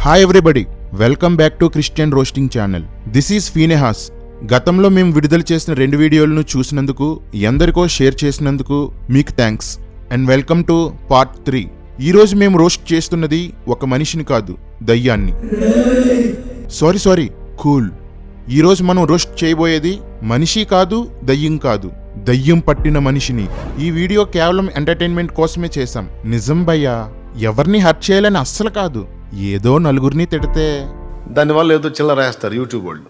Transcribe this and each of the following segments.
Hi everybody, welcome back to Christian roasting channel. This is Phinehas. గతంలో మేము విడుదల చేసిన 2 వీడియోలను చూసినందుకు, ఎందరికో షేర్ చేసినందుకు మీకు thanks and welcome to part 3. ఈరోజు మేము రోస్ట్ చేస్తున్నది ఒక మనిషిని కాదు, దయ్యాన్ని. Sorry cool. ఈరోజు మనం రోస్ట్ చేయబోయేది మనిషి కాదు, దయ్యం కాదు, దయ్యం పట్టిన మనిషిని. ఈ వీడియో కేవలం ఎంటర్టైన్మెంట్ కోసమే చేశాం. నిజం భయ్యా, ఎవరిని హర్ట్ చేయాలని అస్సలు కాదు. ఏదో నలుగురిని తిడితే దానివల్ల ఏదో చిల్లర వేస్తారు యూట్యూబ్ వాళ్ళు.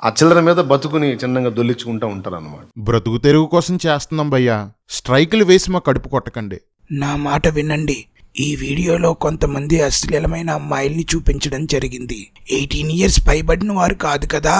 ఆ చిల్లర మీద బతుకుని చిన్నగా దొల్లించుకుంటూ ఉంటారు అన్నమాట. బ్రతుకు తెరుగు కోసం చేస్తున్నాం భయ్యా. స్ట్రైకులు వేసి మా కడుపు కొట్టకండి. నా మాట వినండి. ఈ వీడియోలో కొంతమంది అశ్లీలమైన అమ్మాయిల్ని చూపించడం జరిగింది. 18 ఇయర్స్ పైబడిన వారు కాదు కదా,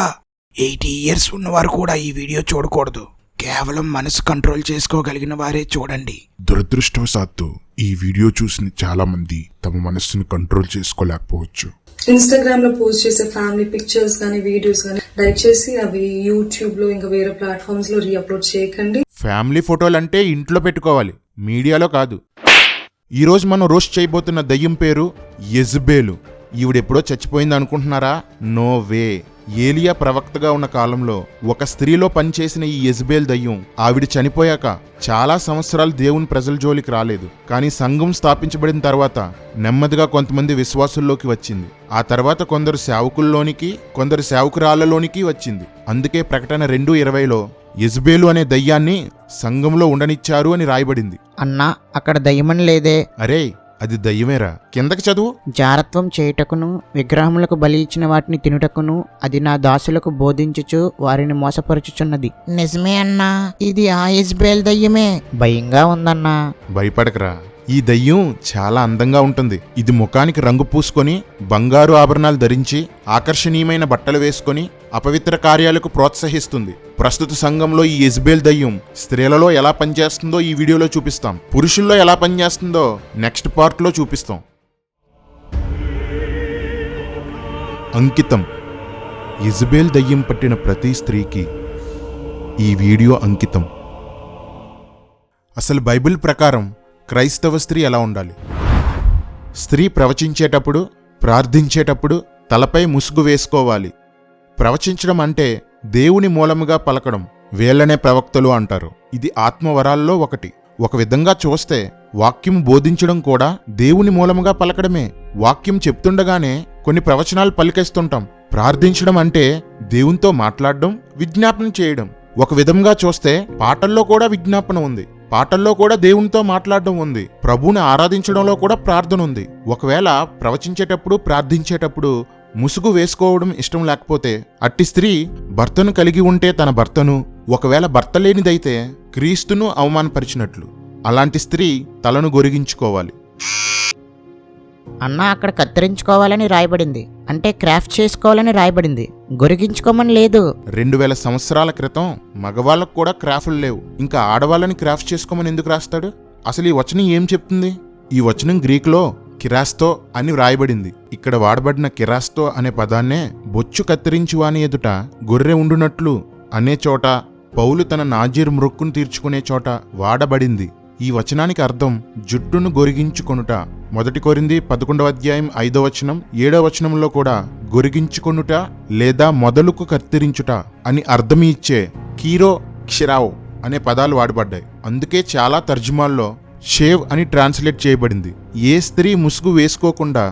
80 ఇయర్స్ ఉన్నవారు కూడా ఈ వీడియో చూడకూడదు. కేవలం మనసు కంట్రోల్ చేసుకోగలిగిన వారే చూడండి. దురదృష్టవశాత్తు ఈ వీడియో చూసిన చాలా మంది తమ మనస్సును కంట్రోల్ చేసుకోలేకపోవచ్చు. ఇన్స్టాగ్రామ్ లో పోస్ట్ చేసే ఫ్యామిలీ పిక్చర్స్ కానీ వీడియోస్ కానీ దయచేసి అవి యూట్యూబ్ లో ఇంకా వేరే ప్లాట్ఫామ్స్ లో రీఅప్లోడ్ చేయకండి. ఫ్యామిలీ ఫోటోలు అంటే ఇంట్లో పెట్టుకోవాలి, మీడియాలో కాదు. ఈరోజు మనం రోస్ట్ చేయబోతున్న దయ్యం పేరు యెజబెలు. ఈవిడెప్పుడో చచ్చిపోయింది అనుకుంటున్నారా? No way. ఏలియా ప్రవక్తగా ఉన్న కాలంలో ఒక స్త్రీలో పనిచేసిన ఈ యెజబెల్ దయ్యం ఆవిడ చనిపోయాక చాలా సంవత్సరాలు దేవుని ప్రజల జోలికి రాలేదు. కానీ సంఘం స్థాపించబడిన తర్వాత నెమ్మదిగా కొంతమంది విశ్వాసుల్లోకి వచ్చింది. ఆ తర్వాత కొందరు సేవకుల్లోనికి, కొందరు సేవకురాళ్లలోనికి వచ్చింది. అందుకే ప్రకటన 2:20లో యెజబెలు అనే దయ్యాన్ని సంఘంలో ఉండనిచ్చారు అని రాయబడింది. అన్నా, అక్కడ దయ్యమని లేదే. అరే, అది దయ్యమేరా. కిందకి చదువు. జారత్వం చేయుటకును విగ్రహములకు బలి ఇచ్చిన వాటిని తినుటకును అది నా దాసులకు బోధించుచు వారిని మోసపరుచుచున్నది. నిజమే అన్నా, ఇది ఆ యెజబెల్ దయ్యమే. భయంగా ఉందన్నా. భయపడకరా, ఈ దయ్యం చాలా అందంగా ఉంటుంది. ఇది ముఖానికి రంగు పూసుకొని, బంగారు ఆభరణాలు ధరించి, ఆకర్షణీయమైన బట్టలు వేసుకొని అపవిత్ర కార్యాలకు ప్రోత్సహిస్తుంది. ప్రస్తుత సంఘంలో ఈ యెజబెల్ దయ్యం స్త్రీలలో ఎలా పనిచేస్తుందో ఈ వీడియోలో చూపిస్తాం. పురుషుల్లో ఎలా పనిచేస్తుందో నెక్స్ట్ పార్ట్లో చూపిస్తాం. అంకితం. యెజబెల్ దయ్యం పట్టిన ప్రతి స్త్రీకి ఈ వీడియో అంకితం. అసలు బైబిల్ ప్రకారం క్రైస్తవ స్త్రీ ఎలా ఉండాలి? స్త్రీ ప్రవచించేటప్పుడు, ప్రార్థించేటప్పుడు తలపై ముసుగు వేసుకోవాలి. ప్రవచించడం అంటే దేవుని మూలముగా పలకడం. వీళ్ళనే ప్రవక్తలు అంటారు. ఇది ఆత్మవరాల్లో ఒకటి. ఒక విధంగా చూస్తే వాక్యం బోధించడం కూడా దేవుని మూలముగా పలకడమే. వాక్యం చెప్తుండగానే కొన్ని ప్రవచనాలు పలికేస్తుంటాం. ప్రార్థించడం అంటే దేవునితో మాట్లాడడం, విజ్ఞాపన చేయడం. ఒక విధంగా చూస్తే పాటల్లో కూడా విజ్ఞాపన ఉంది, పాటల్లో కూడా దేవునితో మాట్లాడడం ఉంది, ప్రభువుని ఆరాధించడంలో కూడా ప్రార్థన ఉంది. ఒకవేళ ప్రవచించేటప్పుడు, ప్రార్థించేటప్పుడు ముసుగు వేసుకోవడం ఇష్టం లేకపోతే అట్టి స్త్రీ భర్తను కలిగి ఉంటే తన భర్తను, ఒకవేళ భర్త లేనిదైతే క్రీస్తును అవమానపరిచినట్లు. అలాంటి స్త్రీ తలను గొరిగించుకోవాలి. అన్నా, అక్కడ కత్తిరించుకోవాలని రాయబడింది, అంటే క్రాఫ్ట్ చేసుకోవాలని రాయబడింది, గొరిగించుకోమని లేదు. 2000 సంవత్సరాల క్రితం మగవాళ్ళకు కూడా క్రాఫ్ట్లు లేవు, ఇంకా ఆడవాళ్ళని క్రాఫ్ట్ చేసుకోమని ఎందుకు రాస్తాడు? అసలు ఈ వచనం ఏం చెప్తుంది? ఈ వచనం గ్రీకులో కిరాస్తో అని వ్రాయబడింది. ఇక్కడ వాడబడిన కిరాస్తో అనే పదాన్నే బొచ్చు కత్తిరించువాని ఎదుట గొర్రె ఉండునట్లు అనే చోట, పౌలు తన నాజీర్ మృక్కును తీర్చుకునే చోట వాడబడింది. ఈ వచనానికి అర్థం జుట్టును గొరిగించుకొనుట. 1 కొరింథీ 11:5 7 వచనంలో కూడా గొరిగించుకొనుట లేదా మొదలుకు కత్తిరించుట అని అర్థం ఇచ్చే కీరో, క్షిరావ్ అనే పదాలు వాడబడ్డాయి. అందుకే చాలా తర్జుమాల్లో షేవ్ అని ట్రాన్స్లేట్ చేయబడింది. ఏ స్త్రీ ముసుగు వేసుకోకుండా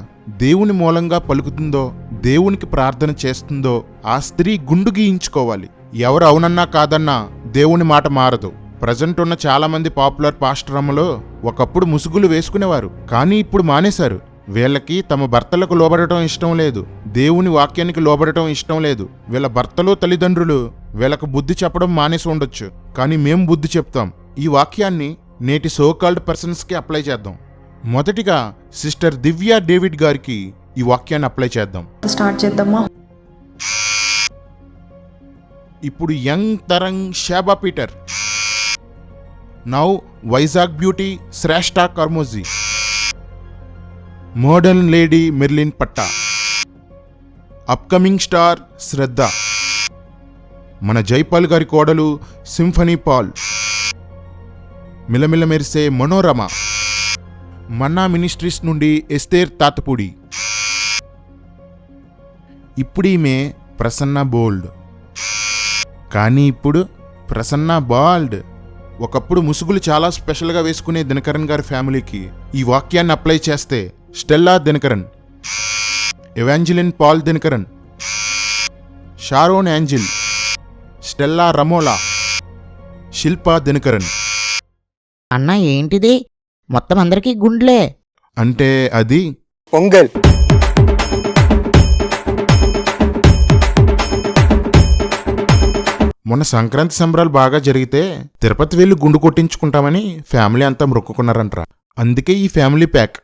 దేవుని మూలంగా పలుకుతుందో, దేవునికి ప్రార్థన చేస్తుందో ఆ స్త్రీ గుండు గీయించుకోవాలి. ఎవరు అవునన్నా కాదన్నా దేవుని మాట మారదు. ప్రజెంట్ ఉన్న చాలా మంది పాపులర్ పాస్టరమ్మలో ఒకప్పుడు ముసుగులు వేసుకునేవారు, కానీ ఇప్పుడు మానేశారు. వీళ్ళకి తమ భర్తలకు లోబడటం ఇష్టం లేదు, దేవుని వాక్యానికి లోబడటం ఇష్టం లేదు. వీళ్ళ భర్తలు, తల్లిదండ్రులు వీళ్ళకు బుద్ధి చెప్పడం మానేసి ఉండొచ్చు, కానీ మేం బుద్ధి చెప్తాం. ఈ వాక్యాన్ని నేటి సోకాల్డ్ పర్సన్స్కి అప్లై చేద్దాం. మొదటిగా సిస్టర్ దివ్యా డేవిడ్ గారికి ఈ వాక్యాన్ని అప్లై చేద్దాం. స్టార్ట్ చేద్దామా? ఇప్పుడు యంగ్ తరంగ్ Sheba Peter, now Vizag beauty Shreshta Karmoji, modern lady Merlin Patta, upcoming star Shraddha, మన జైపాల్ గారి కోడలు సింఫనీ పాల్, మిలమిల మెరిసే మనోరమ, మన్నా మినిస్ట్రీస్ నుండి ఎస్తేర్ తాతపూడి, ఇప్పుడు ఈమె ప్రసన్న బోల్డ్. కానీ ఇప్పుడు ప్రసన్న బాల్డ్. ఒకప్పుడు ముసుగులు చాలా స్పెషల్గా వేసుకునే దినకరన్ గారి ఫ్యామిలీకి ఈ వాక్యాన్ని అప్లై చేస్తే Stella Dinakaran, Evangeline Paul Dinakaran, Sharon Angel, Stella Ramola, Shilpa Dinakaran. అన్న ఏంటిది? మొత్తం అందరికీ గుండ్లే. అంటే అది పొంగల్. మొన్న సంక్రాంతి సంబరాలు బాగా జరిగితే తిరుపతి వెళ్ళి గుండు కొట్టించుకుంటామని ఫ్యామిలీ అంతా మొక్కుకున్నారంట్రా. అందుకే ఈ ఫ్యామిలీ ప్యాక్.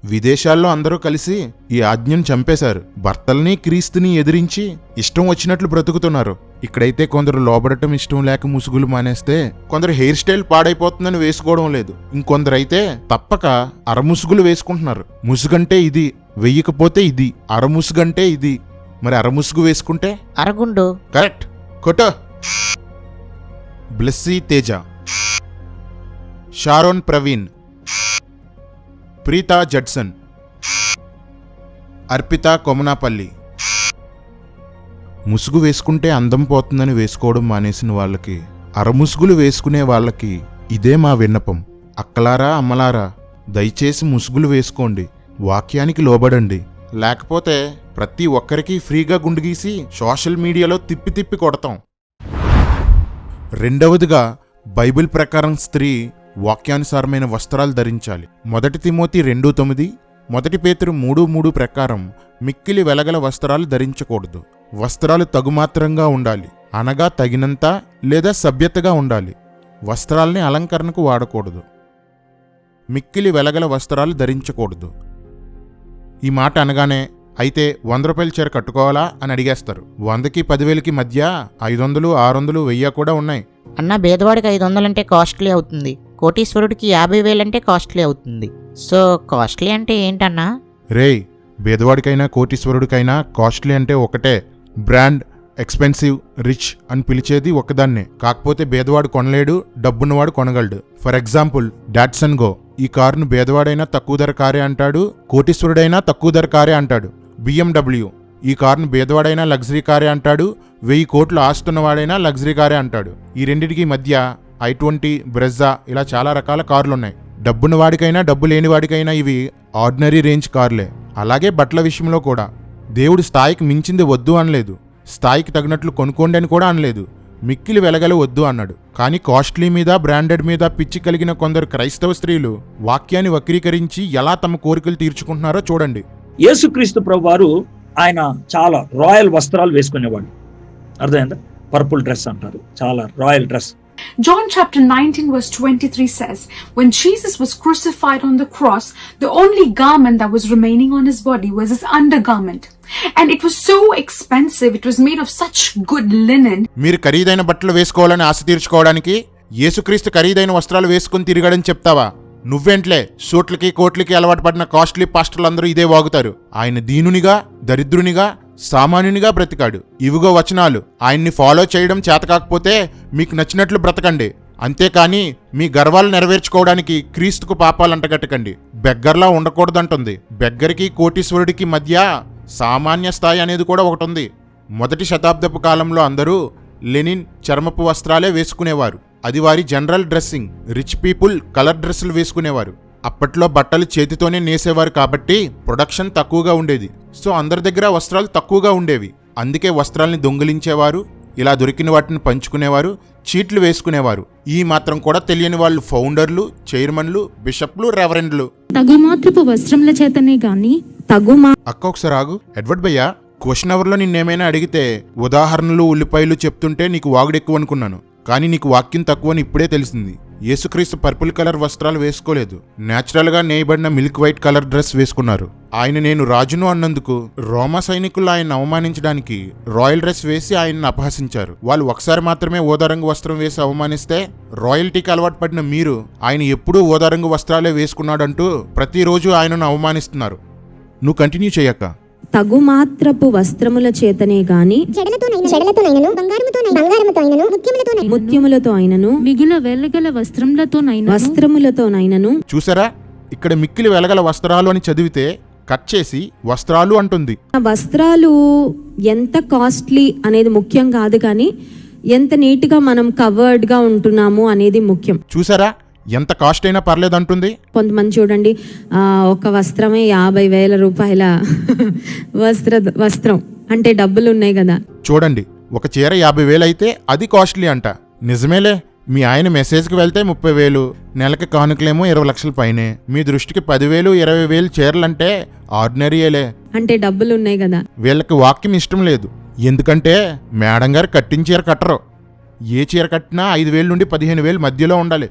విదేశాల్లో అందరూ కలిసి ఈ ఆజ్ఞను చంపేశారు. భర్తల్ని క్రీస్తుని ఎదిరించి ఇష్టం వచ్చినట్లు బ్రతుకుతున్నారు. ఇక్కడైతే కొందరు లోబడటం ఇష్టం లేక ముసుగులు మానేస్తే, కొందరు హెయిర్ స్టైల్ పాడైపోతుందని వేసుకోవడం లేదు. ఇంకొందరైతే తప్పక అరముసుగులు వేసుకుంటున్నారు. ముసుగంటే ఇది, వెయ్యకపోతే ఇది. అరముసుగంటే ఇది, మరి అరముసుగు వేసుకుంటే అరగుండు. కరెక్ట్. కొట్ట. Blessy Teja, Sharon Praveen, Preetha Judson, Arpita Komanapalli. ముసుగు వేసుకుంటే అందం పోతుందని వేసుకోవడం మానేసిన వాళ్ళకి, అరముసుగులు వేసుకునే వాళ్ళకి ఇదే మా విన్నపం. అక్కలారా అమ్మలారా, దయచేసి ముసుగులు వేసుకోండి, వాక్యానికి లోబడండి. లేకపోతే ప్రతి ఒక్కరికి ఫ్రీగా గుండు గీసి సోషల్ మీడియాలో తిప్పి తిప్పి కొడతాం. రెండవదిగా, బైబిల్ ప్రకారం స్త్రీ వాక్యానుసారమైన వస్త్రాలు ధరించాలి. 1 తిమోతి 2:9, 1 పేతురు 3:3 ప్రకారం మిక్కిలి వెలగల వస్త్రాలు ధరించకూడదు. వస్త్రాలు తగుమాత్రంగా ఉండాలి, అనగా తగినంత లేదా సభ్యతగా ఉండాలి. వస్త్రాల్ని అలంకరణకు వాడకూడదు. మిక్కిలి వెలగల వస్త్రాలు ధరించకూడదు. ఈ మాట అనగానే అయితే 100 రూపాయల చీర కట్టుకోవాలా అని అడిగేస్తారు. 100కి 10,000కి మధ్య 500, 600, 1000 కూడా ఉన్నాయి. అన్న పేదవాడికి 500 అంటే కాస్ట్లీ అవుతుంది, కోటీశ్వరుడికి 50,000 అంటే కాస్ట్లీ అవుతుంది. సో కాస్ట్లీ అంటే ఏంటన్నా? రేయ్, బేదవాడికైనా కోటీశ్వరుడికైనా కాస్ట్లీ అంటే ఒకటే. బ్రాండ్, ఎక్స్పెన్సివ్, రిచ్ అని పిలిచేది ఒకదాన్నే. కాకపోతే బేదవాడు కొనలేడు, డబ్బున్నవాడు కొనగలడు. For example, Datsun go. ఈ కారును బేదవాడైనా తక్కువ ధర కారే అంటాడు, కోటీశ్వరుడైనా తక్కువ ధర కారే అంటాడు. BMW. ఈ కారును బేదవాడైనా లగ్జరీ కారే అంటాడు, 1000 కోట్లు ఆస్తున్నవాడైనా లగ్జరీ కారే అంటాడు. ఈ రెండింటికి మధ్య I-20, బ్రెజ్జా ఇలా చాలా రకాల కార్లున్నాయి. డబ్బున్న వాడికైనా డబ్బు లేని వాడికైనా ఇవి ఆర్డినరీ రేంజ్ కార్లే. అలాగే బట్టల విషయంలో కూడా దేవుడు స్థాయికి మించింది వద్దు అనలేదు, స్థాయికి తగినట్లు కొనుక్కోండి అని కూడా అనలేదు. మిక్కిలి వెలగల వద్దు అన్నాడు. కానీ కాస్ట్లీ మీద, బ్రాండెడ్ మీద పిచ్చి కలిగిన కొందరు క్రైస్తవ స్త్రీలు వాక్యాన్ని వక్రీకరించి ఎలా తమ కోరికలు తీర్చుకుంటున్నారో చూడండి. యేసుక్రీస్తు ప్రభు వారు ఆయన చాలా రాయల్ వస్త్రాలు వేసుకునేవాడు. అర్థమైందా? పర్పుల్ డ్రెస్ అంటారు, చాలా royal dress. John chapter 19 verse 23 says, when Jesus was crucified on the cross, the only garment that was remaining on his body was his undergarment. And it was so expensive, it was made of such good linen. మీరు ఖరీదైన బట్టలు వేసుకోవాలని ఆశ తీర్చుకోవడానికి యేసుక్రీస్తు ఖరీదైన వస్త్రాలు వేసుకుని తిరగడని చెప్తావా? నువ్వేంట్లే, సూట్లకి కోట్లకి అలవాటు పడిన కాస్ట్లీ పాస్టర్లందరూ ఇదే వాగుతారు. ఆయన దీనునిగా, దరిద్రునిగా, సామాన్యునిగా బ్రతికాడు. ఇవిగో వచనాలు. ఆయన్ని ఫాలో చేయడం చేత కాకపోతే మీకు నచ్చినట్లు బ్రతకండి, అంతేకాని మీ గర్వాలు నెరవేర్చుకోవడానికి క్రీస్తుకు పాపాలు అంటగట్టకండి. బెగ్గర్లా ఉండకూడదంటుంది. బెగ్గరికి కోటీశ్వరుడికి మధ్య సామాన్య స్థాయి అనేది కూడా ఒకటి ఉంది. 1వ శతాబ్దపు కాలంలో అందరూ లెనిన్ చర్మపు వస్త్రాలే వేసుకునేవారు. అది వారి general dressing. Rich people colour డ్రెస్సులు వేసుకునేవారు. అప్పట్లో బట్టలు చేతితోనే నేసేవారు కాబట్టి ప్రొడక్షన్ తక్కువగా ఉండేది. సో అందరి దగ్గర వస్త్రాలు తక్కువగా ఉండేవి. అందుకే వస్త్రాల్ని దొంగిలించేవారు, ఇలా దొరికిన వాటిని పంచుకునేవారు, చీట్లు వేసుకునేవారు. ఈ మాత్రం కూడా తెలియని వాళ్ళు ఫౌండర్లు, చైర్మన్లు, బిషప్లు, రెవరెండ్లు. తగుమాత్రపు వస్త్రముల చేతనే గాని అక్క ఒకసారి ఆగు. ఎడ్వర్డ్ భయ్యా, క్వశ్చన్ అవర్లో నిన్నేమైనా అడిగితే ఉదాహరణలు, ఉల్లిపాయలు చెప్తుంటే నీకు వాగుడెక్కువ అనుకున్నాను. కానీ నీకు వాక్యం తక్కువని ఇప్పుడే తెలిసింది. యేసుక్రీస్తు పర్పుల్ కలర్ వస్త్రాలు వేసుకోలేదు. నేచురల్ గా నేయబడిన మిల్క్ వైట్ కలర్ డ్రెస్ వేసుకున్నారు. ఆయన నేను రాజును అన్నందుకు రోమా సైనికులు ఆయన అవమానించడానికి రాయల్ డ్రెస్ వేసి ఆయన్ని అపహసించారు. వాళ్ళు ఒకసారి మాత్రమే ఓదారంగు వస్త్రం వేసి అవమానిస్తే రాయల్టీకి అలవాటు పడిన మీరు ఆయన ఎప్పుడూ ఓదారంగు వస్త్రాలే వేసుకున్నాడంటూ ప్రతిరోజు ఆయనను అవమానిస్తున్నారు. నువ్వు కంటిన్యూ చేయక్క. తగుమాత్రపు వస్త్రముల చేతనే గాని ముత్యములతో అయినను మిగిలిన వెలగల వస్త్రములతోనైనను చూసారా, ఇక్కడ మిక్కిలి వెలగల వస్త్రాలు అని చదివితే కట్ చేసి వస్త్రాలు అంటుంది. ఆ వస్త్రాలు ఎంత కాస్ట్లీ అనేది ముఖ్యం కాదు, కానీ ఎంత నీట్గా మనం కవర్డ్గా ఉంటున్నాము అనేది ముఖ్యం. చూసారా, ఎంత కాస్ట్ అయినా పర్లేదంటుంది. కొంతమంది చూడండి, ఒక వస్త్రమే 50,000 రూపాయల వస్త్రం అంటే డబ్బులు ఉన్నాయి కదా. చూడండి, ఒక చీర 50,000 అయితే అది కాస్ట్లీ అంట. నిజమేలే, మీ ఆయన మెసేజ్కి వెళ్తే 30,000, నెలకి కానుకలేమో 20 లక్షల పైనే. మీ దృష్టికి 10,000, 20,000 చీరలంటే ఆర్డినరీయేలే. అంటే డబ్బులు ఉన్నాయి కదా. వీళ్ళకి వాక్యం ఇష్టం లేదు. ఎందుకంటే మేడం గారు కట్టిన చీర కట్టరు. ఏ చీర కట్టినా 5,000 నుండి 15,000 మధ్యలో ఉండాలి.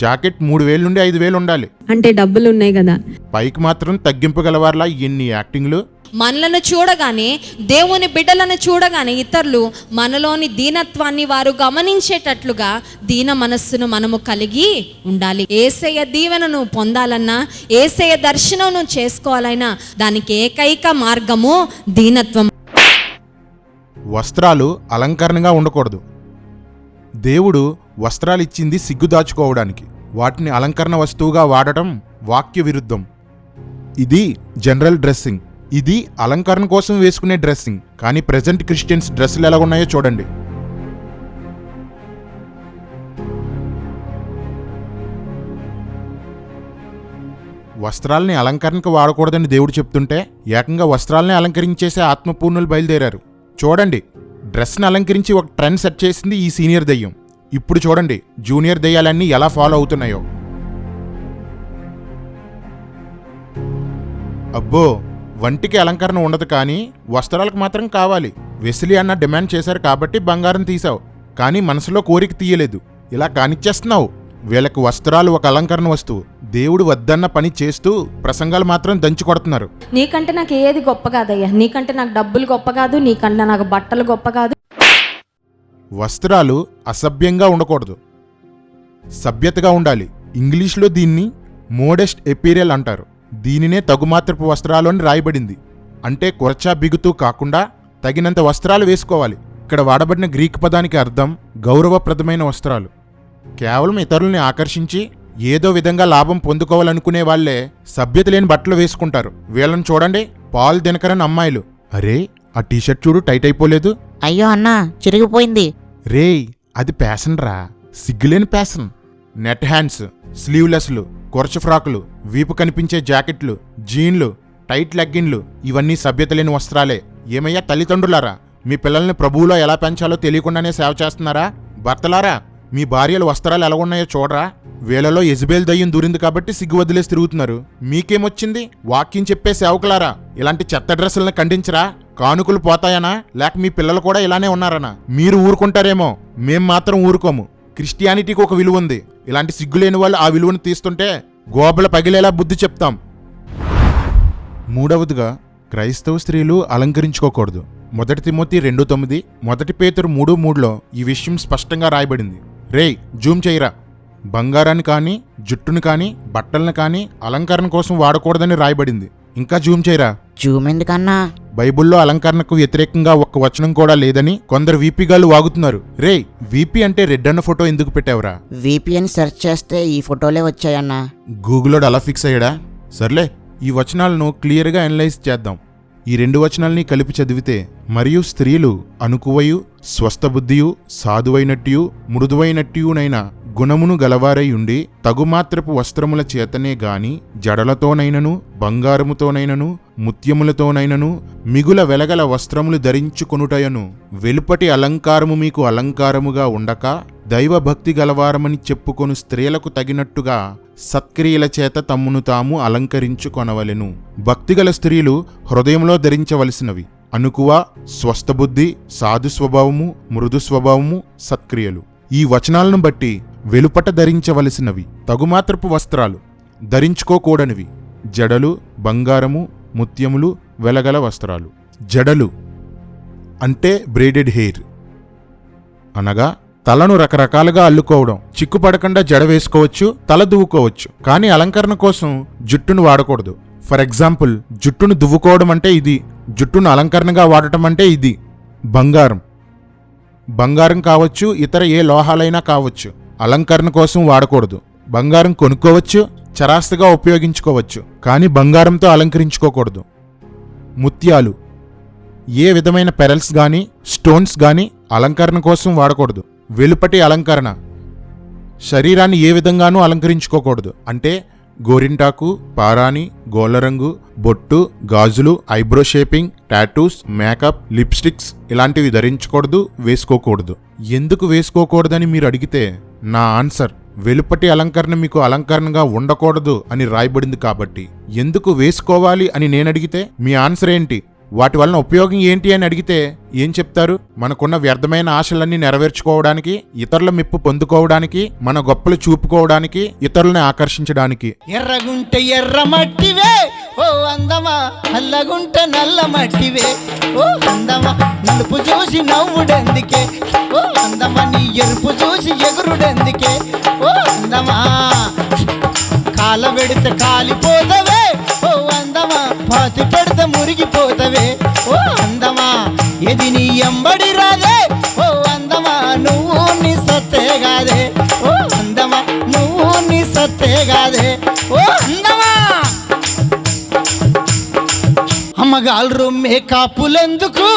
జాకెట్ 3,000 నుండి 5,000 ఉండాలి. అంటే డబ్బులు ఉన్నాయి కదా. పైకి మాత్రం తగ్గింపు గలవార్లా ఎన్ని యాక్టింగ్లు. మనలను చూడగానే, దేవుని బిడ్డలను చూడగానే ఇతరులు మనలోని దీనత్వాన్ని వారు గమనించేటట్లుగా దీన మనస్సును మనము కలిగి ఉండాలి. యేసయ్య దీవెనను పొందాలన్నా, యేసయ్య దర్శనం చేసుకోవాలన్నా దానికి ఏకైక మార్గము దీనత్వం. వస్త్రాలు అలంకరణగా ఉండకూడదు. దేవుడు వస్త్రాలు ఇచ్చింది సిగ్గు దాచుకోవడానికి. వాటిని అలంకరణ వస్తువుగా వాడటం వాక్య విరుద్ధం. ఇది జనరల్ డ్రెస్సింగ్. ఇది అలంకరణ కోసం వేసుకునే డ్రెస్సింగ్. కానీ ప్రెజెంట్ క్రిస్టియన్స్ డ్రెస్సులు ఎలా ఉన్నాయో చూడండి. వస్త్రాలని అలంకరణకు వాడకూడదని దేవుడు చెప్తుంటే ఏకంగా వస్త్రాలని అలంకరించేసే ఆత్మపూర్ణులు బయలుదేరారు. చూడండి, డ్రెస్ని అలంకరించి ఒక ట్రెండ్ సెట్ చేసింది ఈ సీనియర్ దెయ్యం. ఇప్పుడు చూడండి జూనియర్ దెయ్యాలన్నీ ఎలా ఫాలో అవుతున్నాయో. అబ్బో, వంటికి అలంకరణ ఉండదు కానీ వస్త్రాలకు మాత్రం కావాలి. వెసిలి అన్న డిమాండ్ చేశారు కాబట్టి బంగారం తీసావు, కానీ మనసులో కోరిక తీయలేదు. ఇలా కానిచ్చేస్తున్నావు. వీళ్ళకి వస్త్రాలు ఒక అలంకరణ వస్తువు. దేవుడు వద్దన్న పని చేస్తూ ప్రసంగాలు మాత్రం దంచి కొడుతున్నారు. నీకంటే నాకు ఏది గొప్ప కాదయ్యా, నీకంటే నాకు డబ్బులు గొప్ప కాదు, నీకంటే నాకు బట్టలు గొప్ప కాదు. వస్త్రాలు అసభ్యంగా ఉండకూడదు, సభ్యతగా ఉండాలి. ఇంగ్లీష్లో దీన్ని మోడెస్ట్ ఎపీరియల్ అంటారు. దీనినే తగుమాత్రపు వస్త్రాలు అని రాయబడింది. అంటే కొరచా బిగుతూ కాకుండా తగినంత వస్త్రాలు వేసుకోవాలి. ఇక్కడ వాడబడిన గ్రీక్ పదానికి అర్థం గౌరవప్రదమైన వస్త్రాలు. కేవలం ఇతరుల్ని ఆకర్షించి ఏదో విధంగా లాభం పొందుకోవాలనుకునే వాళ్లే సభ్యత లేని బట్టలు వేసుకుంటారు. వీళ్ళని చూడండి, పాల్ దినకరన్ అమ్మాయిలు. అరే, ఆ టీషర్ట్ చూడు, టైట్ అయిపోలేదు. అయ్యో అన్నా, చిరిగిపోయింది. రేయ్, అది ప్యాషన్ రా, సిగ్గులేని ప్యాషన్. నెట్ హ్యాండ్స్, స్లీవ్లెస్లు, కొరచ ఫ్రాకులు, వీపు కనిపించే జాకెట్లు, జీన్లు, టైట్ లెగ్గిన్లు ఇవన్నీ సభ్యత లేని వస్త్రాలే. ఏమయ్యా తల్లిదండ్రులారా, మీ పిల్లల్ని ప్రభువులో ఎలా పెంచాలో తెలియకుండానే సేవ చేస్తున్నారా? భర్తలారా, మీ భార్యల వస్త్రాలు ఎలా ఉన్నాయో చూడరా. వీళ్ళలో యెజబెల్ దయ్యం దూరింది కాబట్టి సిగ్గు వదిలేసి తిరుగుతున్నారు. మీకేమొచ్చింది? వాక్యం చెప్పే సేవకులారా, ఇలాంటి చెత్త డ్రెస్సులను ఖండించరా? కానుకలు పోతాయనా, లేక మీ పిల్లలు కూడా ఇలానే ఉన్నారనా? మీరు ఊరుకుంటారేమో, మేం మాత్రం ఊరుకోము. క్రిస్టియానిటీకి ఒక విలువ ఉంది. ఇలాంటి సిగ్గులేని వాళ్ళు ఆ విలువను తీస్తుంటే గోబల పగిలేలా బుద్ధి చెప్తాం. మూడవదిగా, క్రైస్తవ స్త్రీలు అలంకరించుకోకూడదు. 1 తిమోతి 2:9, 1 పేతురు 3:3లో ఈ విషయం స్పష్టంగా రాయబడింది. రేయ్, జూమ్ చేయరా. బంగారాన్ని కానీ, జుట్టును కానీ, బట్టలను కానీ అలంకరణ కోసం వాడకూడదని రాయబడింది. ఇంకా జూమ్ చేయరా. జూమ్ ఎందుకన్నా? బైబుల్లో అలంకరణకు వ్యతిరేకంగా ఒక్క వచనం కూడా లేదని కొందరు వీపీగాళ్ళు వాగుతున్నారు. రేయ్, వీపీ అంటే రెడ్ అన్న ఫోటో ఎందుకు పెట్టావురా? VPN సెర్చ్ చేస్తే ఈ ఫోటోలే వచ్చాయన్నా. గూగుల్లో అలా ఫిక్స్ అయ్యాడా? సర్లే, ఈ వచనాలను క్లియర్గా అనలైజ్ చేద్దాం. ఈ 2 వచనాల్ని కలిపి చదివితే, మరియు స్త్రీలు అనుకువయు, స్వస్థబుద్ధియు, సాధువైనట్టియు, మృదువైనట్టియునైన గుణమును గలవారై ఉండి తగుమాత్రపు వస్త్రముల చేతనే గాని జడలతోనైనను, బంగారముతోనైనను, ముత్యములతోనైనను, మిగుల వెలగల వస్త్రములు ధరించుకొనుటయను వెలుపటి అలంకారము మీకు అలంకారముగా ఉండక దైవభక్తి గలవారమని చెప్పుకొను స్త్రీలకు తగినట్టుగా సత్క్రియల చేత తమ్మును తాము అలంకరించుకొనవలెను. భక్తిగల స్త్రీలు హృదయంలో ధరించవలసినవి అనుకువ, స్వస్థబుద్ధి, సాధు స్వభావము, మృదు స్వభావము, సత్క్రియలు. ఈ వచనాలను బట్టి వెలుపట ధరించవలసినవి తగుమాత్రపు వస్త్రాలు, ధరించుకోకూడనివి జడలు, బంగారము, ముత్యములు, వెలగల వస్త్రాలు. జడలు అంటే బ్రేడెడ్ హెయిర్, అనగా తలను రకరకాలుగా అల్లుకోవడం. చిక్కుపడకుండా జడ వేసుకోవచ్చు, తల దువ్వుకోవచ్చు, కానీ అలంకరణ కోసం జుట్టును వాడకూడదు. ఫర్ ఎగ్జాంపుల్, జుట్టును దువ్వుకోవడం అంటే ఇది, జుట్టును అలంకరణగా వాడటం అంటే ఇది. బంగారం కావచ్చు, ఇతర ఏ లోహాలైనా కావచ్చు, అలంకరణ కోసం వాడకూడదు. బంగారం కొనుక్కోవచ్చు, చరాస్తుగా ఉపయోగించుకోవచ్చు, కానీ బంగారంతో అలంకరించుకోకూడదు. ముత్యాలు, ఏ విధమైన పెరల్స్ గాని స్టోన్స్ గాని అలంకరణ కోసం వాడకూడదు. వెలుపటి అలంకరణ, శరీరాన్ని ఏ విధంగానూ అలంకరించుకోకూడదు. అంటే గోరింటాకు, పారాని, గోళ్ళరంగు, బొట్టు, గాజులు, eyebrow shaping, tattoos, makeup, lipsticks ఇలాంటివి ధరించకూడదు, వేసుకోకూడదు. ఎందుకు వేసుకోకూడదని మీరు అడిగితే నా ఆన్సర్, వెలుపటి అలంకరణ మీకు అలంకరణగా ఉండకూడదు అని రాయబడింది కాబట్టి. ఎందుకు వేసుకోవాలి అని నేను అడిగితే మీ ఆన్సర్ ఏంటి, వాటి వలన ఉపయోగం ఏంటి అని అడిగితే ఏం చెప్తారు? మనకున్న వ్యర్థమైన ఆశలన్నీ నెరవేర్చుకోవడానికి, ఇతరుల మెప్పు పొందుకోవడానికి, మన గొప్పలు చూపుకోవడానికి, ఇతరులని ఆకర్షించడానికి. ఎర్రగుంటే ఎర్ర మట్టివే ఓ అందమా, నల్లగుంటే నల్ల మట్టివే ఓ అందమా, నలుపు చూసి నవ్వుడెందుకే ఓ అందమా, నీ ఎరుపు చూసి ఎగురుడెందుకే ఓ అందమా, కాల పెడితే కాలిపోతవే ఓ అందమా, పాతి పెడితే మురిగిపోతవే ఓ అందమా, ఇది నీ ఎంబడి రాదే ఓ అందమా, నువ్వు నీ సత్తే గాదే ఓ అందమా, నువ్వు నీ సత్తే గాదే ఓ అందమా. అమ్మగాళ్ళు మేకాపులెందుకు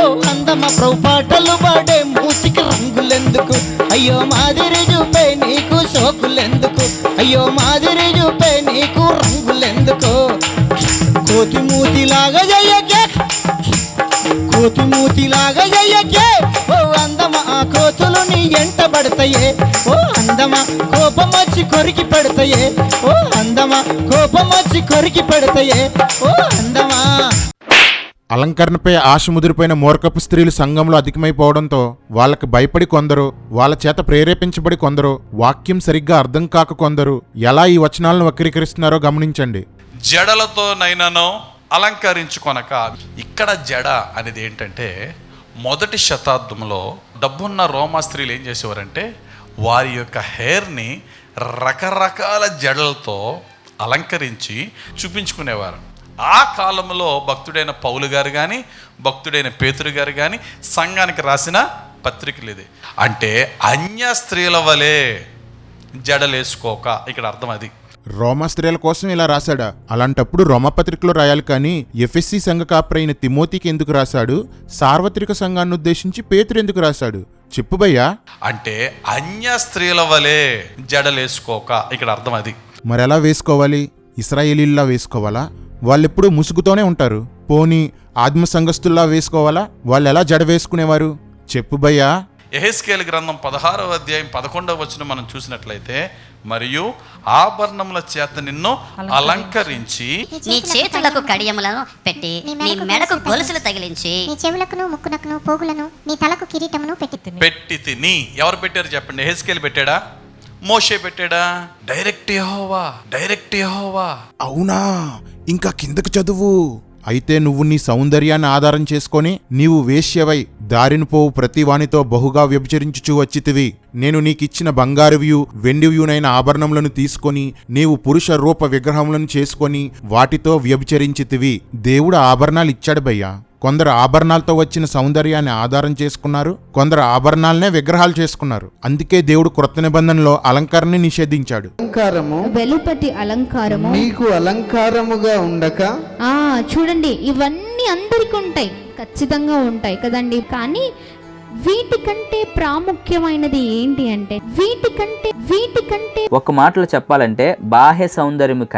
ఓ అందమా, ప్రభు పాటలు పాడే మూతికి రంగులెందుకు, అయ్యో మాదిరి చూపే నీకు షోకులెందుకు, అయ్యో మాదిరి చూపే నీకు రంగులెందుకు, కోతి మూతిలాగా చెయ్యకే కోతి మూతిలాగా చెయ్యకే ఓ అందమా, ఆ కోతులు నీ ఎంట పడతాయే ఓ అందమా, కోపం వచ్చి కొరికి పెడతాయే ఓ అందమా, కోపం వచ్చి కొరికి పెడతాయే ఓ అందమా. అలంకరణపై ఆశ ముదిరిపోయిన మూర్ఖపు స్త్రీలు సంఘంలో అధికమైపోవడంతో వాళ్ళకి భయపడి కొందరు, వాళ్ళ చేత ప్రేరేపించబడి కొందరు, వాక్యం సరిగ్గా అర్థం కాక కొందరు ఎలా ఈ వచనాలను వక్రీకరిస్తున్నారో గమనించండి. జడలతోనైనాను అలంకరించుకొనక. ఇక్కడ జడ అనేది ఏంటంటే, మొదటి శతాబ్దంలో డబ్బున్న రోమా స్త్రీలు ఏం చేసేవారంటే వారి యొక్క హెయిర్ని రకరకాల జడలతో అలంకరించి చూపించుకునేవారు. ఆ కాలంలో భక్తుడైన పౌలు గారు కానీ, భక్తుడైన పేతురు గారు కానీ సంఘానికి రాసిన పత్రికలు ఇది. అంటే అన్య స్త్రీల వలె జడలేసుకోక, ఇక్కడ అర్థం అది. రోమా స్త్రీల కోసం ఇలా రాశాడా? అలాంటప్పుడు రోమపత్రికలో రాయాలి కానీ ఎఫెస్సి సంఘ కాపరైన తిమోతికి ఎందుకు రాశాడు? సార్వత్రిక సంఘాన్ని ఉద్దేశించి పేతురు ఎందుకు రాశాడు? చెప్పు భయ్యా. అంటే అన్య స్త్రీల వలె జడలేసుకోక, ఇక్కడ అర్థం అది. మరెలా వేసుకోవాలి? ఇశ్రాయేలీల్లా వేసుకోవాలా? వాళ్ళెప్పుడు ముసుగుతోనే ఉంటారు. పోనీ ఆత్మ సంఘస్థుల్లా వేసుకోవాలా? వాళ్ళు ఎలా జడ వేసుకునేవారు? చెప్పు భయ్యా. యెహెజ్కేలు గ్రంథం 16వ అధ్యాయం 11వ వచనం మనం చూసినట్లయితే, మరియు ఆభరణముల చేత నిన్ను అలంకరించి, నీ చేతులకు కడియములను పెట్టి, నీ మెడకు గొలుసులు తగిలించి, నీ చెవులకును ముక్కునకును పోగులను, నీ తలకు కిరీటమును పెట్టి తిని. ఎవరు పెట్టారు చెప్పండి? యెహెజ్కేలు పెట్టాడా? మోషే పెట్టాడా? డైరెక్ట్ యెహోవా. అవునా? ఇంకా కిందకు చదువు. అయితే నువ్వు నీ సౌందర్యాన్ని ఆధారం చేసుకొని నీవు వేశ్యవై దారిని పోవు ప్రతి వానితో బహుగా వ్యభిచరించుచూ వచ్చితివి. నేను నీకిచ్చిన బంగారువ్యూ వెండివ్యూనైన ఆభరణములను తీసుకొని నీవు పురుష రూప విగ్రహములను చేసుకొని వాటితో వ్యభిచరించితివి. దేవుడు ఆభరణాలు ఇచ్చాడు భయ్యా. కొందరు ఆభరణాలతో వచ్చిన సౌందర్యాన్ని ఆధారం చేసుకున్నారు, కొందరు ఆభరణాలనే విగ్రహాలు చేసుకున్నారు. అందుకే దేవుడు క్రొత్త నిబంధనలో అలంకరణని నిషేధించాడు. అలంకారము, వెలుపటి అలంకారము మీకు అలంకారముగా ఉండక. చూడండి, ఇవన్నీ అందరికి ఉంటాయి, ఖచ్చితంగా ఉంటాయి కదండి. కానీ వీటికంటే ప్రాముఖ్యమైనది ఏంటి అంటే, వీటికంటే ఒక మాటలో చెప్పాలంటే బాహ్య సౌందర్యము